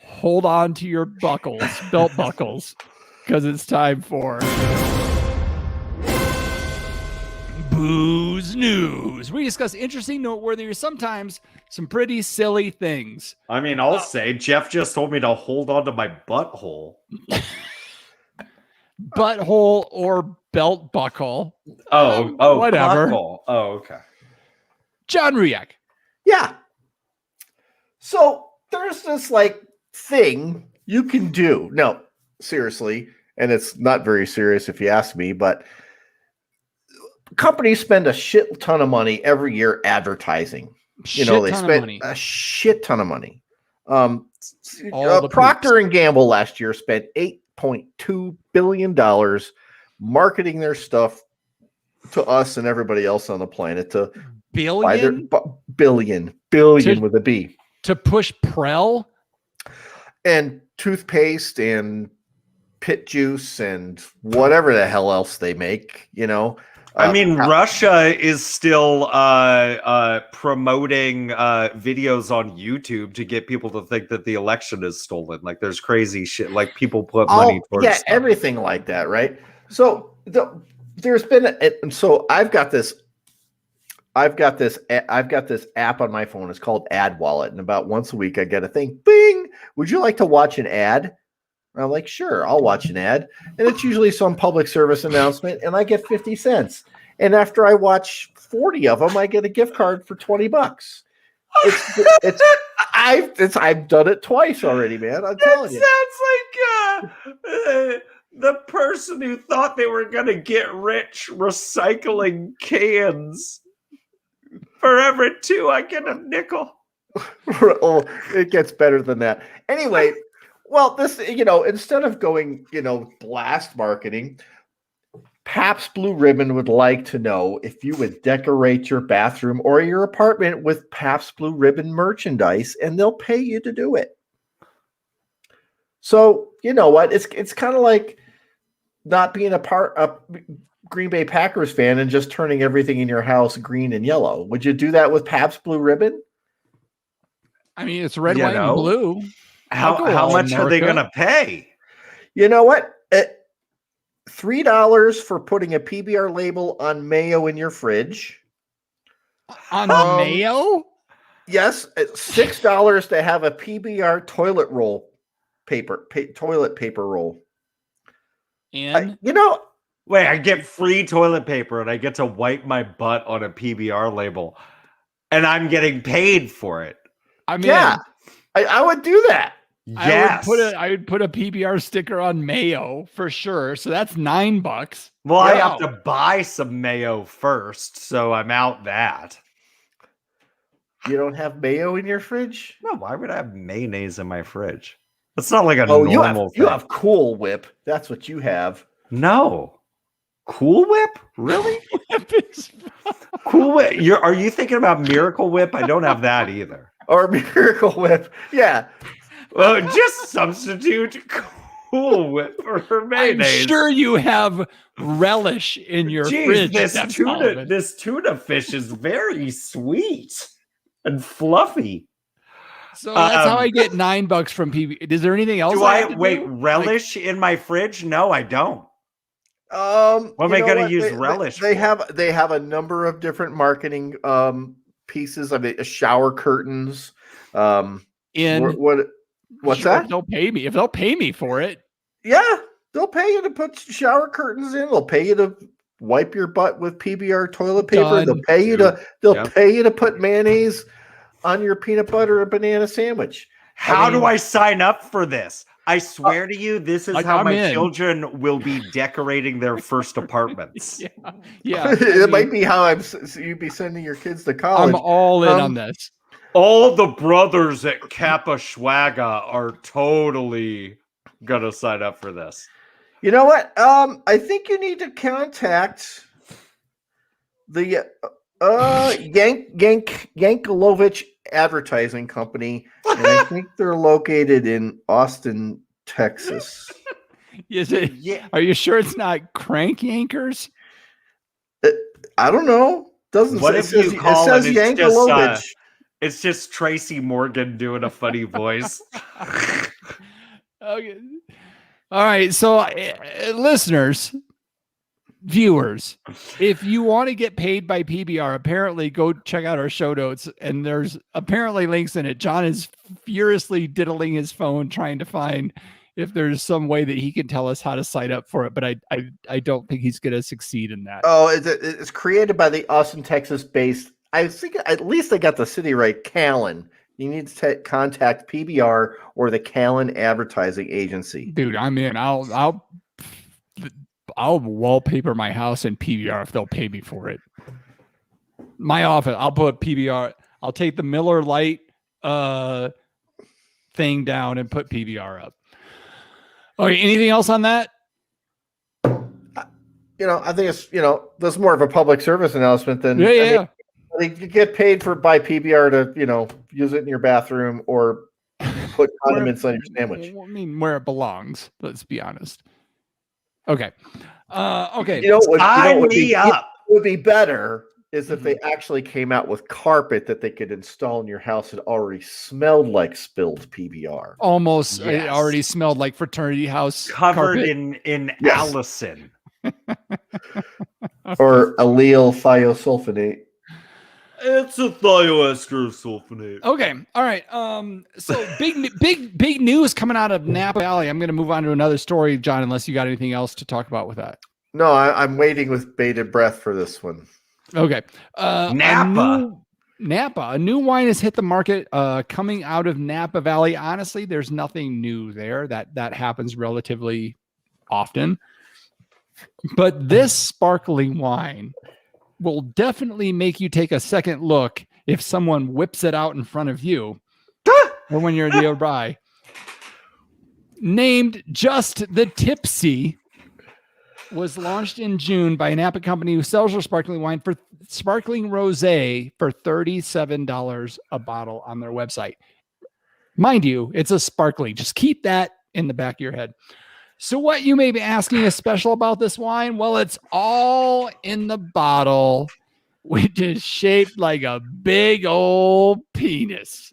hold on to your belt buckles, because it's time for Booze News. We discuss interesting, noteworthy, or sometimes some pretty silly things. I mean, I'll say Jeff just told me to hold on to my butthole. Butthole or belt buckle. Oh, whatever. Buckle. Oh, okay. John Ruyak. Yeah. So there's this like thing you can do. No, seriously, and it's not very serious if you ask me, but companies spend a shit ton of money every year advertising. They spend a shit ton of money. Procter and Gamble last year spent $8.2 billion marketing their stuff to us and everybody else on the planet. Billion with a B. To push Prel and toothpaste and pit juice and whatever the hell else they make, Russia is still promoting videos on YouTube to get people to think that the election is stolen. Like there's crazy shit. Like people put money towards stuff. Everything like that, right? So there's been so I've got this app on my phone. It's called Ad Wallet, and about once a week I get a thing. Bing! Would you like to watch an ad? I'm like, sure, I'll watch an ad. And it's usually some public service announcement, and I get 50 cents. And after I watch 40 of them, I get a gift card for $20. I've done it twice already, man. I'm telling you. That sounds like the person who thought they were going to get rich recycling cans. For every 2, I get a nickel. Oh, it gets better than that. Anyway. Well, this, instead of going, blast marketing, Pabst Blue Ribbon would like to know if you would decorate your bathroom or your apartment with Pabst Blue Ribbon merchandise, and they'll pay you to do it. So, you know what? It's kind of like not being a Green Bay Packers fan and just turning everything in your house green and yellow. Would you do that with Pabst Blue Ribbon? I mean, it's red, white, and blue. How much are they going to pay? You know what? $3 for putting a PBR label on mayo in your fridge. On mayo? Yes. $6 to have a PBR toilet roll toilet paper roll. And Wait, I get free toilet paper and I get to wipe my butt on a PBR label, and I'm getting paid for it. I mean, Yeah, I would do that. Yes. I would put a PBR sticker on mayo for sure. So that's $9. Well, I Yeah. have to buy some mayo first, so I'm out that. You don't have mayo in your fridge? No, why would I have mayonnaise in my fridge? It's not like a Oh, normal you thing. have Cool Whip. That's what you have. No. Cool Whip? Really? Cool Whip. Are you thinking about Miracle Whip? I don't have that either. Or Miracle Whip. Yeah. Well, just substitute Cool Whip for I'm mayonnaise. sure you have relish in your Jeez, fridge. this That's all of this tuna fish is very sweet and fluffy. So that's how I get $9 from PB. Is there anything else? Do I I have to wait do? relish in my fridge? No, I don't. What am I gonna use relish They for? have a number of different marketing pieces. I mean, shower curtains. What's that? If they'll pay me. If they'll pay me for it. Yeah, they'll pay you to put shower curtains in. They'll pay you to wipe your butt with PBR toilet paper. Done. They'll pay you to put mayonnaise on your peanut butter and banana sandwich. How do I sign up for this? I swear to you, this is like, how I'm my in. children will be decorating their first apartments. Yeah. It might be how you'd be sending your kids to college. I'm all in on this. All the brothers at Kappa Schwaga are totally gonna sign up for this. You know what? I think you need to contact the Yankelovich Advertising Company, and I think they're located in Austin, Texas. Is it? Yeah. Are you sure it's not Crank Yankers? I don't know. Doesn't What say, if you call it says it? Yankelovich. It's just Tracy Morgan doing a funny voice. Okay. All right. So, listeners, viewers, if you want to get paid by PBR, apparently go check out our show notes, and there's apparently links in it. John is furiously diddling his phone trying to find if there's some way that he can tell us how to sign up for it, but I don't think he's going to succeed in that. Oh, it's created by the Austin, Texas based. I think at least I got the city right. Callan. You need to contact PBR or the Callan Advertising Agency. Dude, I'm in. I'll wallpaper my house in PBR if they'll pay me for it. My office, I'll put PBR. I'll take the Miller Lite thing down and put PBR up. Okay, anything else on that? I think it's that's more of a public service announcement than Yeah. I mean, you get paid by PBR to use it in your bathroom or put condiments on your sandwich. I mean, where it belongs. Let's be honest. Okay. Okay. Sign me up. What would be better is if they actually came out with carpet that they could install in your house that already smelled like spilled PBR. Almost. Yes. It already smelled like fraternity house Covered carpet. in Yes. Allison. Or allyl thiosulfonate. It's a thioester sulfonate. Okay. All right. So big news coming out of Napa Valley. I'm going to move on to another story, John, unless you got anything else to talk about with that. No, I'm waiting with bated breath for this one. Okay. Napa. A new wine has hit the market coming out of Napa Valley. Honestly, there's nothing new there. That happens relatively often. But this sparkling wine will definitely make you take a second look if someone whips it out in front of you or when you're nearby. Named Just the Tipsy, was launched in June by a Napa company who sells their sparkling wine for sparkling rosé for $37 a bottle on their website. Mind you, it's a sparkling. Just keep that in the back of your head. So what you may be asking is special about this wine? Well, it's all in the bottle, which is shaped like a big old penis.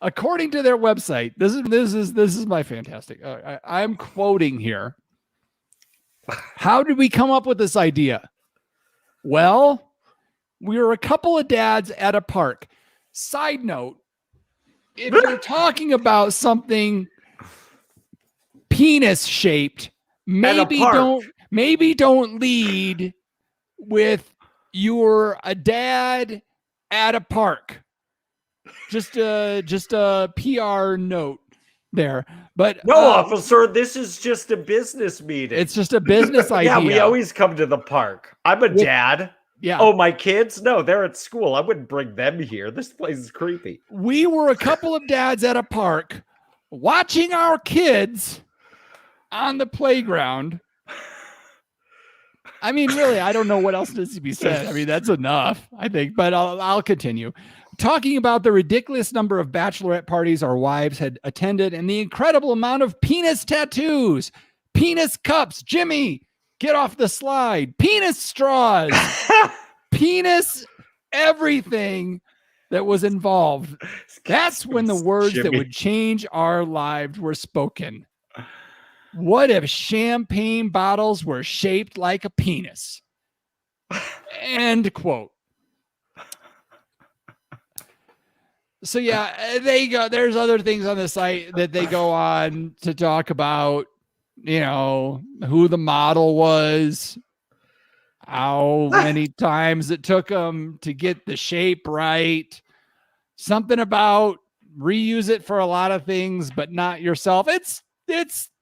According to their website, this is my fantastic. I'm quoting here. How did we come up with this idea? Well, we were a couple of dads at a park. Side note, if you're talking about something penis shaped, maybe park. don't lead with you're a dad at a park. Just a PR note there. But No, officer, this is just a business meeting. it's just a business idea. Yeah, we always come to the park. I'm a dad. Yeah. Oh, my kids? No, they're at school. I wouldn't bring them here. This place is creepy. We were a couple of dads at a park watching our kids on the playground. I mean, really, I don't know what else needs to be said. I mean, that's enough, I think, but I'll continue. Talking about the ridiculous number of bachelorette parties our wives had attended and the incredible amount of penis tattoos, penis cups, Jimmy, get off the slide, penis straws, penis everything that was involved. That's when the words that would change our lives were spoken. What if champagne bottles were shaped like a penis? End quote. So yeah, they go. There's other things on the site that they go on to talk about, you know, who the model was, how many times it took them to get the shape right, something about reuse it for a lot of things, but not yourself.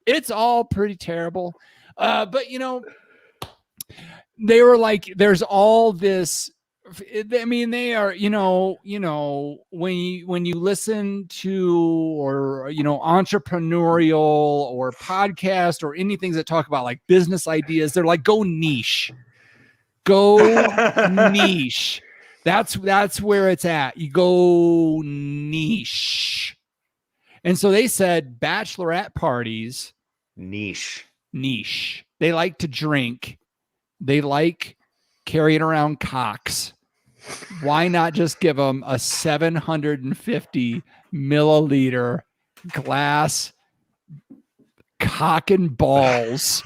It's all pretty terrible. But you know, they were like, there's all this. I mean, they are, you know, when you listen to, or, you know, entrepreneurial or podcast or anything that talk about like business ideas, they're like, go niche. That's where it's at. You go niche. And so they said bachelorette parties, niche. They like to drink. They like carrying around cocks. Why not just give them a 750 milliliter glass cock and balls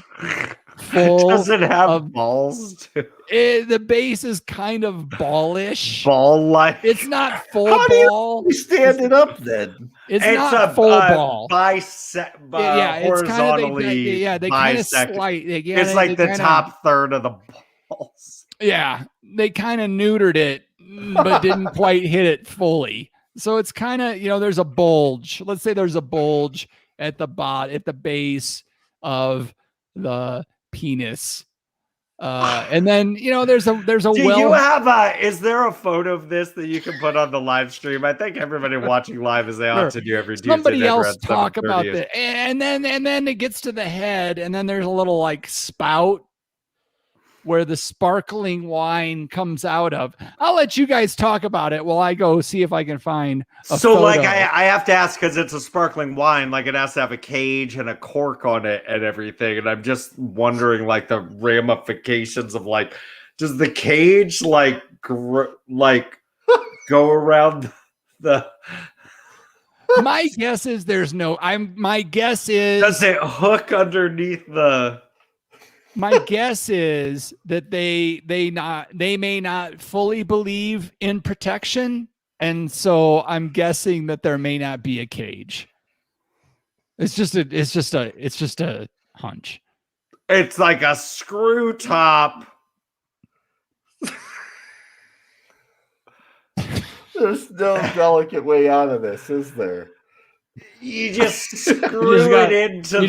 full? Does it have balls too? The base is kind of ballish. Ball-like. It's not full How ball. do you stand it up then? It's not full ball. Horizontally. They kind of slide. It's like the top third of the balls. Yeah, they kind of neutered it, but didn't quite hit it fully. So it's kind of, you know, there's a bulge. Let's say there's a bulge at the base of the penis. And then, you know, there's a you have is there a photo of this that you can put on the live stream? I think everybody watching live, as they ought to do every Tuesday. Somebody else talk about that. And then it gets to the head, and then there's a little like spout where the sparkling wine comes out of. I'll let you guys talk about it while I go see if I can find a photo. Like I have to ask, because it's a sparkling wine, like it has to have a cage and a cork on it and everything. And I'm just wondering, like, the ramifications of, like, does the cage like go around the My guess is there's no my guess is, does it hook underneath the my guess is that they may not fully believe in protection, and so I'm guessing that there may not be a cage. It's just a hunch. It's like a screw top. There's no delicate way out of this, is there? You just screw it into you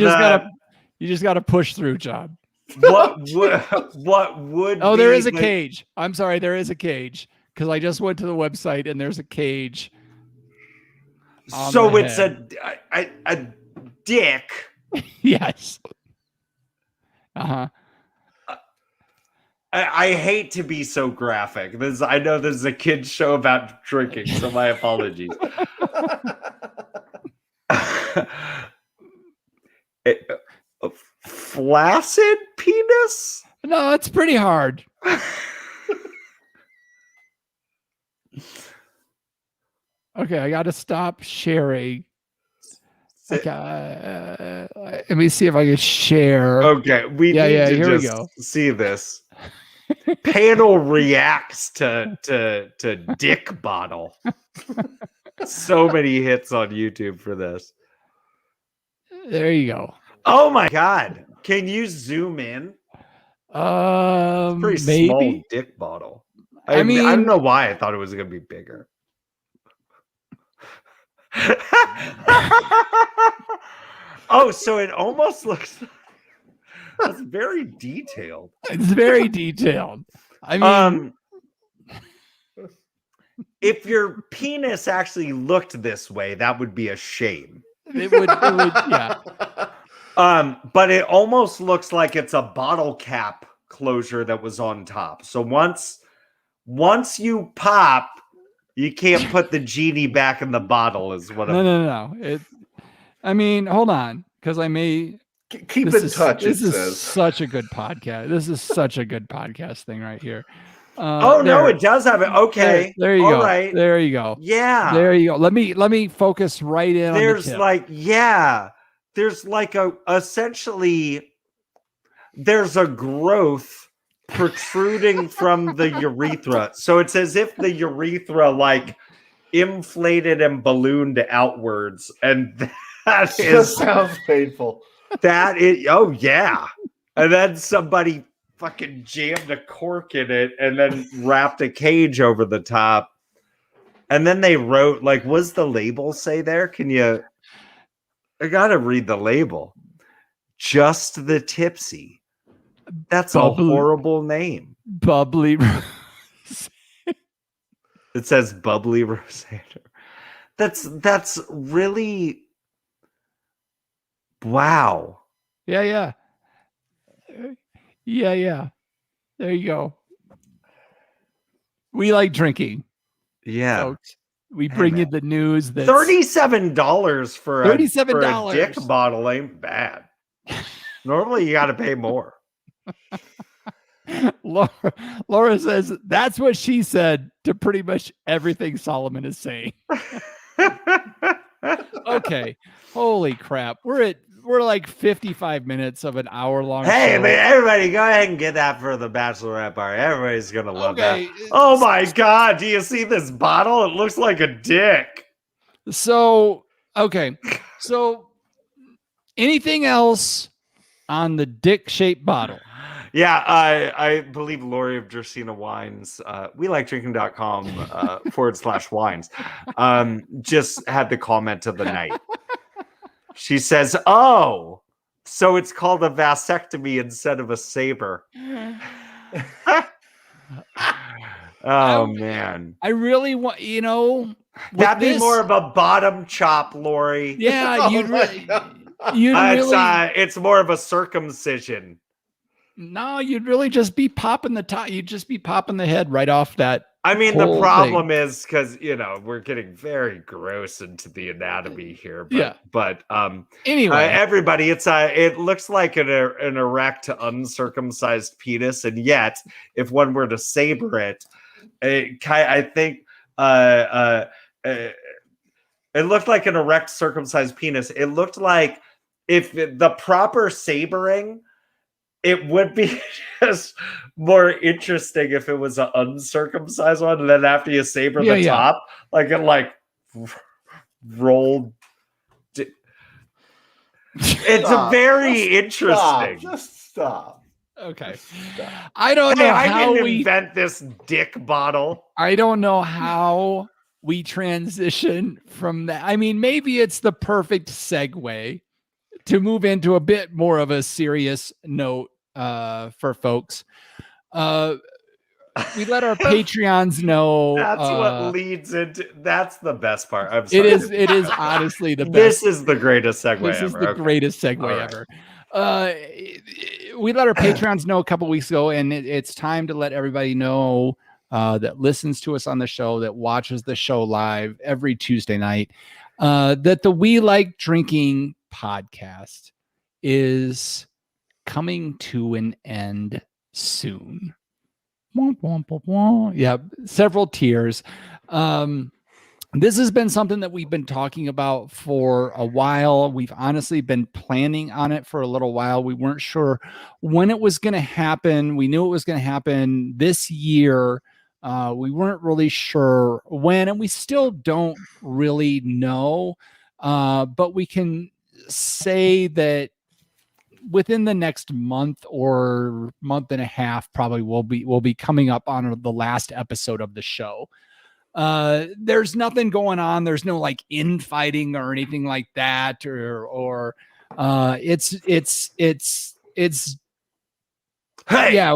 just gotta push through, John. What would Oh, there is a cage. I'm sorry, there is a cage, because I just went to the website and there's a cage. So it's a dick. Yes. Uh-huh. I hate to be so graphic. I know this is a kid's show about drinking, so my apologies. A flaccid penis? No, it's pretty hard. Okay, I got to stop sharing. Okay, let me see if I can share. Okay, we need to here just we go. see this. Panel reacts to dick bottle. So many hits on YouTube for this. There you go. Oh my God. Can you zoom in? Pretty Maybe. small dick bottle. I mean, I don't know why I thought it was going to be bigger. Oh, so it almost looks. That's very detailed. it's very detailed. I mean, if your penis actually looked this way, that would be a shame. it would, yeah. But it almost looks like it's a bottle cap closure that was on top. So once you pop, you can't put the genie back in the bottle. Is what? No. I mean, hold on, because I may keep in touch. This is such a good podcast. This is such a good podcast thing right here. No, it does have it. Okay, there you go. Right. There you go. Yeah, there you go. Let me focus right in. There's on the tip. There's like essentially there's a growth protruding from the urethra. So it's as if the urethra like inflated and ballooned outwards, and that sounds painful. That is, oh yeah, and then somebody fucking jammed a cork in it and then wrapped a cage over the top, and then they wrote like, what's the label say there? I gotta read the label. Just the Tipsy. That's Bubbly. A horrible name. Bubbly. It says Bubbly Rosander. That's really wow. Yeah. There you go. We like drinking. Yeah. Folks. We bring you the news that $37 for a dick $37 bottle ain't bad. Normally you got to pay more. Laura says that's what she said to pretty much everything Solomon is saying. Okay. Holy crap. We're like 55 minutes of an hour long. Hey, show. Man, everybody go ahead and get that for the bachelorette party. Everybody's going to love that. Oh my God. Do you see this bottle? It looks like a dick. So, okay. So anything else on the dick shaped bottle? Yeah, I believe Lori of Dracaena Wines, WeLikeDrinking.com /wines, just had the comment of the night. She says, "Oh, so it's called a vasectomy instead of a saber." Man, I really want that'd be more of a bottom chop, Lori. Yeah, it's more of a circumcision. No, you'd really just be popping the top. You'd just be popping the head right off that. I mean, the problem is because we're getting very gross into the anatomy here. But anyway, everybody, it looks like an erect, uncircumcised penis, and yet, if one were to saber it, I think it looked like an erect, circumcised penis. It looked like if the proper sabering. It would be just more interesting if it was an uncircumcised one, and then after you saber the top, like it rolled. It's very interesting. Just stop. Okay. Stop. I don't know how we invent this dick bottle. I don't know how we transition from that. I mean, maybe it's the perfect segue to move into a bit more of a serious note for folks. We let our Patreons know. That's what leads into. That's the best part. I'm sorry. It is honestly the best. This is the greatest segue ever. This is the greatest segue ever. We let our Patreons know a couple weeks ago, and it's time to let everybody know that listens to us on the show, that watches the show live every Tuesday night, that the We Like Drinking podcast is coming to an end soon. Yeah, several tiers. This has been something that we've been talking about for a while. We've honestly been planning on it for a little while. We weren't sure when it was going to happen. We knew it was going to happen this year. We weren't really sure when, and we still don't really know. But we can say that within the next month or month and a half, probably we'll be coming up on the last episode of the show. There's nothing going on. There's no like infighting or anything like that, or it's Hey, yeah.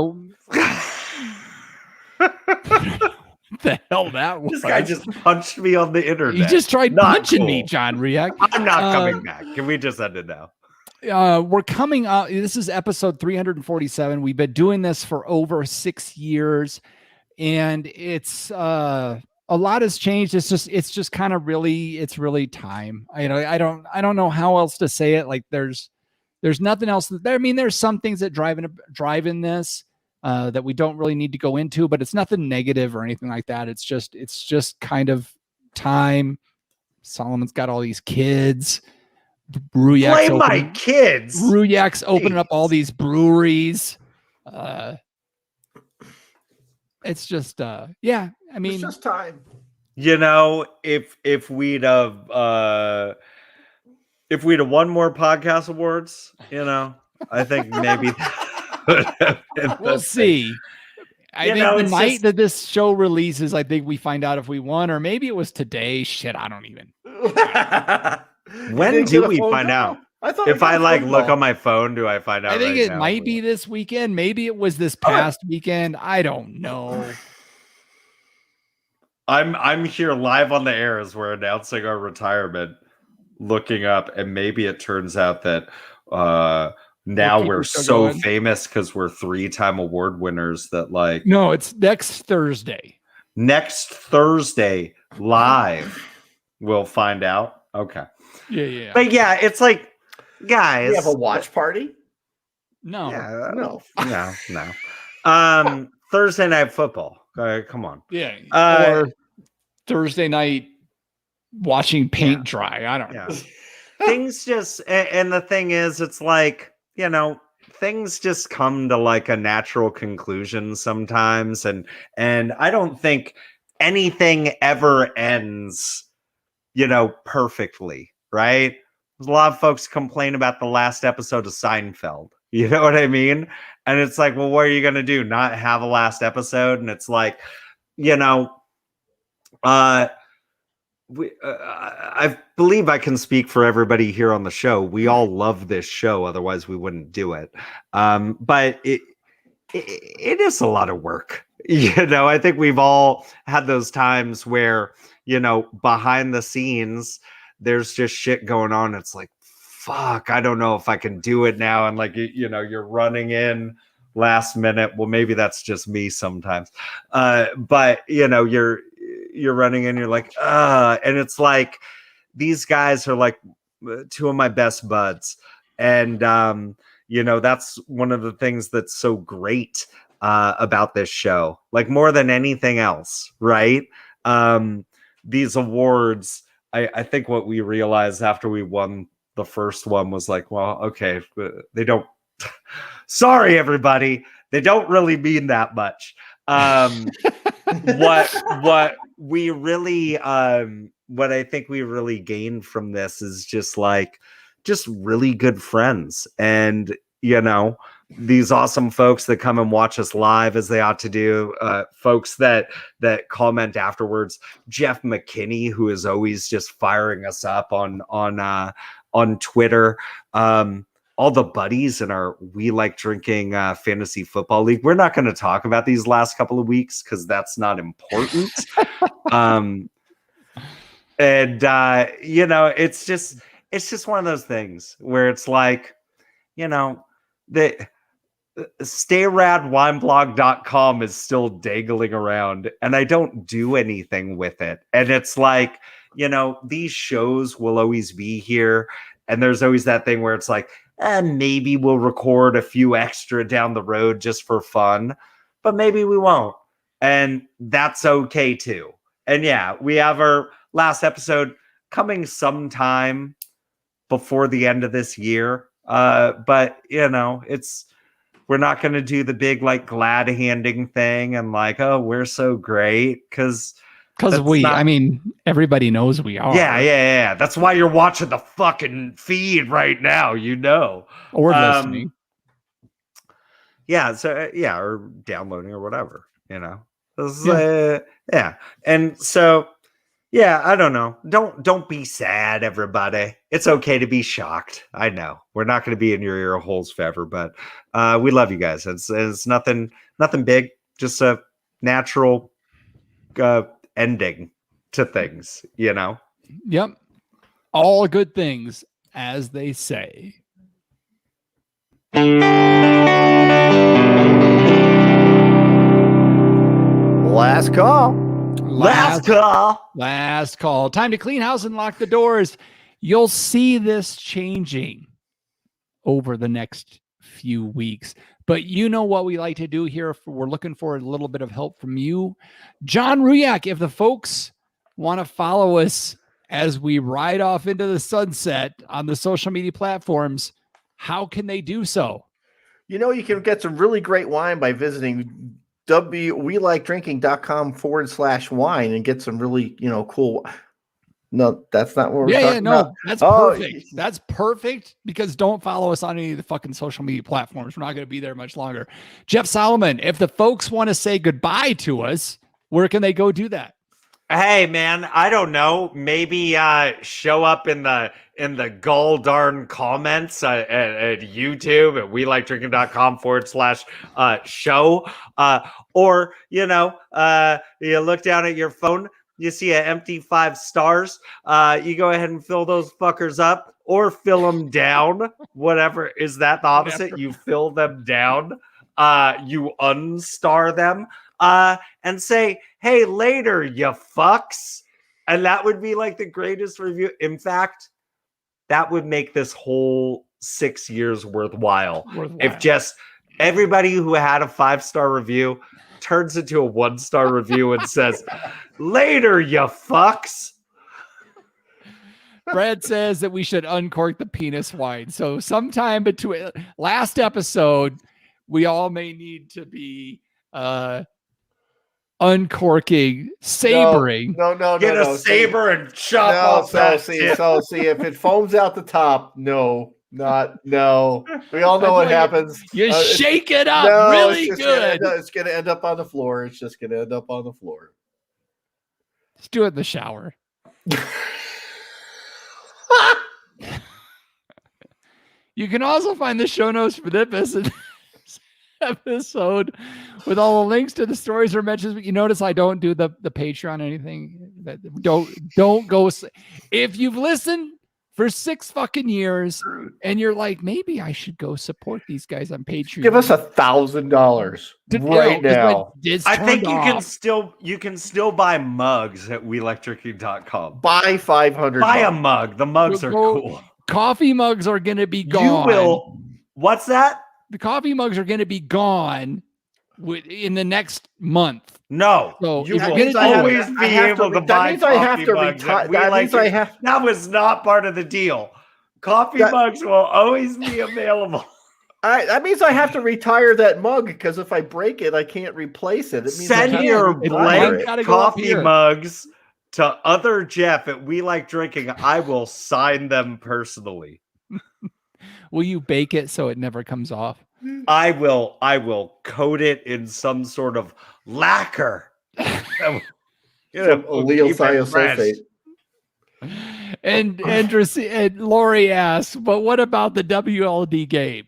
The hell that was. this guy just punched me on the internet. You just tried Not punching me, cool. John Riak. I'm not coming back. Can we just end it now? We're coming up. This is episode 347. We've been doing this for over 6 years, and it's a lot has changed. It's just kind of really time. I don't know how else to say it. Like there's nothing else. I mean, there's some things that drive in this that we don't really need to go into, but it's nothing negative or anything like that. It's just kind of time. Solomon's got all these kids. Play my kids. Bruyak's opening up all these breweries. It's just yeah. I mean, It's just time. You know, if we'd have won more podcast awards, you know, I think maybe we'll see. I think the night that this show releases, I think we find out if we won, or maybe it was today. Shit, I don't even. When do we find out? I thought If I like look on my phone, do I find out? I think right it now? might be this weekend. Maybe it was this past weekend. I don't know. I'm here live on the air as we're announcing our retirement, looking up, and maybe it turns out that now we're so famous because we're 3-time award winners that like no, it's next Thursday. Next Thursday live, we'll find out. Okay. Yeah. But yeah, it's like, guys, we have a watch party. No. Yeah, No. Thursday night football. Come on. Yeah. Or Thursday night watching paint dry. I don't know. Things just, and the thing is, it's like, you know, things just come to like a natural conclusion sometimes. And I don't think anything ever ends, you know, perfectly, right? There's a lot of folks complain about the last episode of Seinfeld. You know what I mean? And it's like, well, what are you going to do? Not have a last episode? And it's like, you know, I believe I can speak for everybody here on the show. We all love this show. Otherwise we wouldn't do it. But it is a lot of work. You know, I think we've all had those times where, you know, behind the scenes, there's just shit going on. It's like, fuck, I don't know if I can do it now. And like, you know, you're running in last minute. Well, maybe that's just me sometimes. But you know, you're running in, you're like, and it's like, these guys are like two of my best buds. And, you know, that's one of the things that's so great about this show, like more than anything else. Right. These awards, I think what we realized after we won the first one was like, well, okay, they don't, sorry, everybody. They don't really mean that much. What we really, what I think we really gained from this is just really good friends. And, you know, these awesome folks that come and watch us live as they ought to do, folks that comment afterwards, Jeff McKinney, who is always just firing us up on Twitter, all the buddies in our We Like Drinking Fantasy Football League. We're not going to talk about these last couple of weeks because that's not important. You know, it's just one of those things where it's like, you know, the StayRadWineblog.com is still dangling around and I don't do anything with it. And it's like, you know, these shows will always be here. And there's always that thing where it's like, maybe we'll record a few extra down the road just for fun, but maybe we won't. And that's okay too. And yeah, we have our last episode coming sometime before the end of this year. But you know, we're not going to do the big like glad handing thing and like, oh, we're so great. Cause Because everybody knows we are. Yeah. That's why you're watching the fucking feed right now, or listening. Yeah, so or downloading or whatever, yeah. And so I don't know. Don't be sad, everybody. It's okay to be shocked. I know we're not going to be in your ear holes forever, but we love you guys. It's nothing big, just a natural ending to things, Yep. All good things, as they say. Last call. Last call. Time to clean house and lock the doors. You'll see this changing over the next few weeks. But you know what we like to do here. We're looking for a little bit of help from you. John Ruyak, if the folks want to follow us as we ride off into the sunset on the social media platforms, how can they do so? You can get some really great wine by visiting welikedrinking.com/wine and get some really, cool. No, that's not what we're talking about. That's perfect. That's perfect, because don't follow us on any of the fucking social media platforms. We're not going to be there much longer. Jeff Solomon, if the folks want to say goodbye to us, where can they go do that? Hey man, I don't know. Maybe show up in the gall darn comments at YouTube at welikedrinking.com/show. Or you look down at your phone, you see an empty 5 stars. You go ahead and fill those fuckers up or fill them down. Whatever. Is that the opposite? You fill them down. You unstar them. And say, hey, later, you fucks. And that would be like the greatest review. In fact, that would make this whole 6 years worthwhile. If just everybody who had a 5-star review turns into a 1-star review and says, later, you fucks. Brad says that we should uncork the penis wine. So sometime between last episode, we all may need to be uncorking, sabering. No. Get a saber and chop off that. See, if it foams out the top, no. We all know what happens. You shake it up really good. It's going to end up on the floor. It's just going to end up on the floor. Let's do it in the shower. You can also find the show notes for this episode with all the links to the stories or mentions. But you notice I don't do the Patreon or anything. Don't go. If you've listened for 6 fucking years and you're like, maybe I should go support these guys on Patreon, give us $1,000 right now. I think you can still buy mugs at welikedrinking.com. Buy $500. Buy a mug. The mugs are cool. Coffee mugs are going to be gone. You will. What's that? The coffee mugs are going to be gone in the next month. No, so you will always be able to buy coffee mugs. That was not part of the deal. Coffee mugs will always be available. That means I have to retire that mug, because if I break it, I can't replace it. Send your blank coffee mugs to other Jeff at We Like Drinking. I will sign them personally. Will you bake it so it never comes off? I will coat it in some sort of lacquer. Alleel thiosulfate. And Lori asks, but what about the WLD game?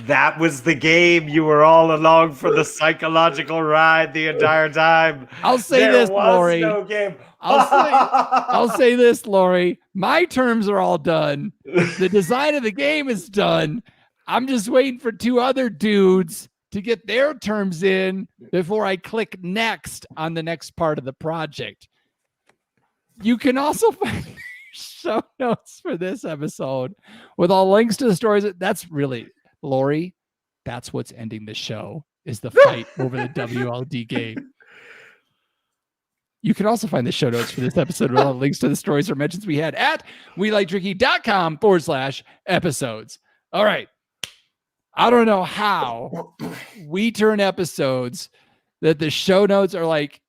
That was the game. You were all along for the psychological ride the entire time. I'll say this, Lori. No game. I'll say this, Lori. My terms are all done. The design of the game is done. I'm just waiting for 2 other dudes to get their terms in before I click next on the next part of the project. You can also find show notes for this episode with all links to the stories. That's really, Lori, that's what's ending the show, is the fight over the WLD game. You can also find the show notes for this episode with all the links to the stories or mentions we had at welikedrinking.com/episodes. All right. I don't know how we turn episodes that the show notes are like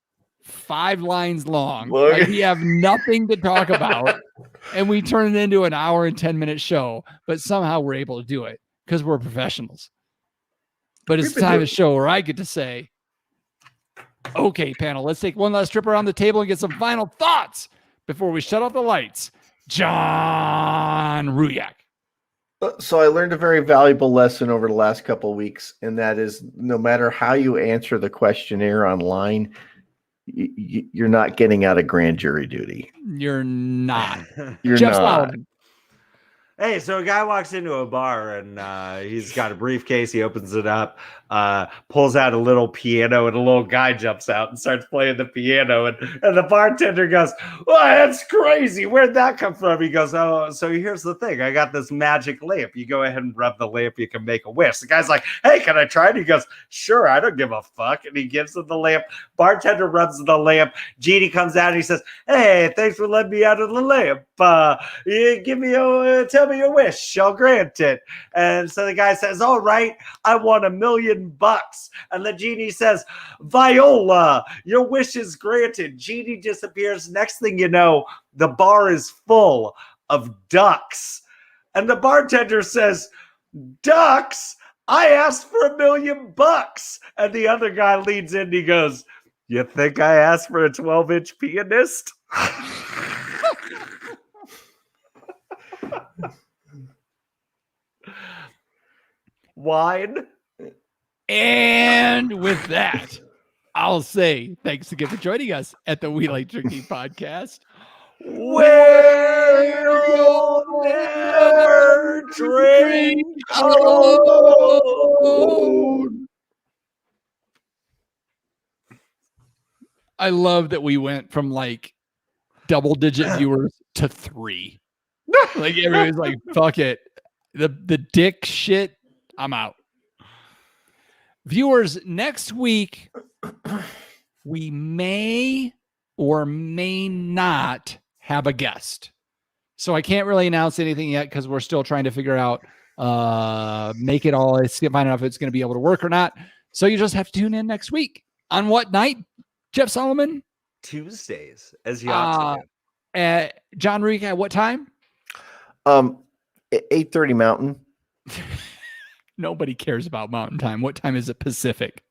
5 lines long. Look. Like we have nothing to talk about, and we turn it into an hour and 10-minute show. But somehow we're able to do it because we're professionals. But it's the time of the show where I get to say, okay, panel, let's take one last trip around the table and get some final thoughts before we shut off the lights. John Ruyak. So I learned a very valuable lesson over the last couple of weeks, and that is no matter how you answer the questionnaire online, you're not getting out of grand jury duty. You're not. You're Jeff not. Solomon. Hey, so a guy walks into a bar and he's got a briefcase. He opens it up, pulls out a little piano, and a little guy jumps out and starts playing the piano. And the bartender goes, "Oh, that's crazy. Where'd that come from?" He goes, "Oh, so here's the thing. I got this magic lamp. You go ahead and rub the lamp. You can make a wish." The guy's like, "Hey, can I try it?" He goes, "Sure, I don't give a fuck." And he gives him the lamp. Bartender rubs the lamp. Genie comes out and he says, "Hey, thanks for letting me out of the lamp. Give me tell me your wish, I'll grant it." And so the guy says, "All right, I want $1 million." And the genie says, "Viola, your wish is granted." Genie disappears. Next thing you know, the bar is full of ducks. And the bartender says, "Ducks? I asked for $1 million." And the other guy leads in and he goes, "You think I asked for a 12-inch pianist?" Wine. And with that, I'll say thanks again for joining us at the We Like Drinking podcast. Where you'll never drink alone. I love that we went from like double-digit viewers to 3. Like everybody's like, "Fuck it, the dick shit, I'm out." Viewers, next week we may or may not have a guest. So I can't really announce anything yet because we're still trying to figure out, make it all, find out if it's going to be able to work or not. So you just have to tune in next week. On what night, Jeff Solomon? Tuesdays, as you ought to do. John Ruyak, at what time? 8:30 Mountain. Nobody cares about Mountain Time. What time is it Pacific?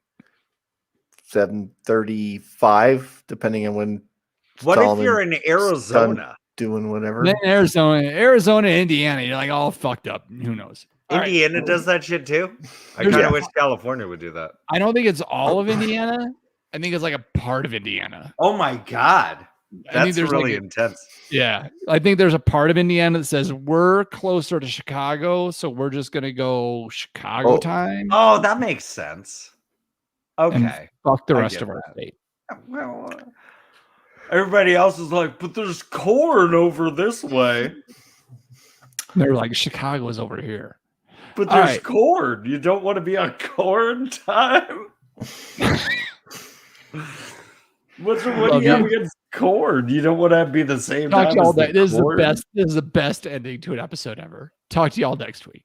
7:35, depending on when. What Solomon if you're in Arizona? Doing whatever. In Arizona, Indiana, you're like all fucked up. Who knows? All right. Indiana does that shit too? I There's- kind of wish California would do that. I don't think it's all of Indiana. I think it's like a part of Indiana. Oh my God. I think That's there's really like intense. yeah. I think there's a part of Indiana that says we're closer to Chicago, so we're just gonna go Chicago Oh. time. Oh, that makes sense. Okay. Fuck the I rest get of our that. state. Well, everybody else is like, but there's corn over this way. They're like Chicago's over here. But All there's right. corn. You don't want to be on corn time. What do Love you have you. against corn? You don't want to be the same Talk time to y'all. as the This is the corn? best. This is the best ending to an episode ever. Talk to y'all next week.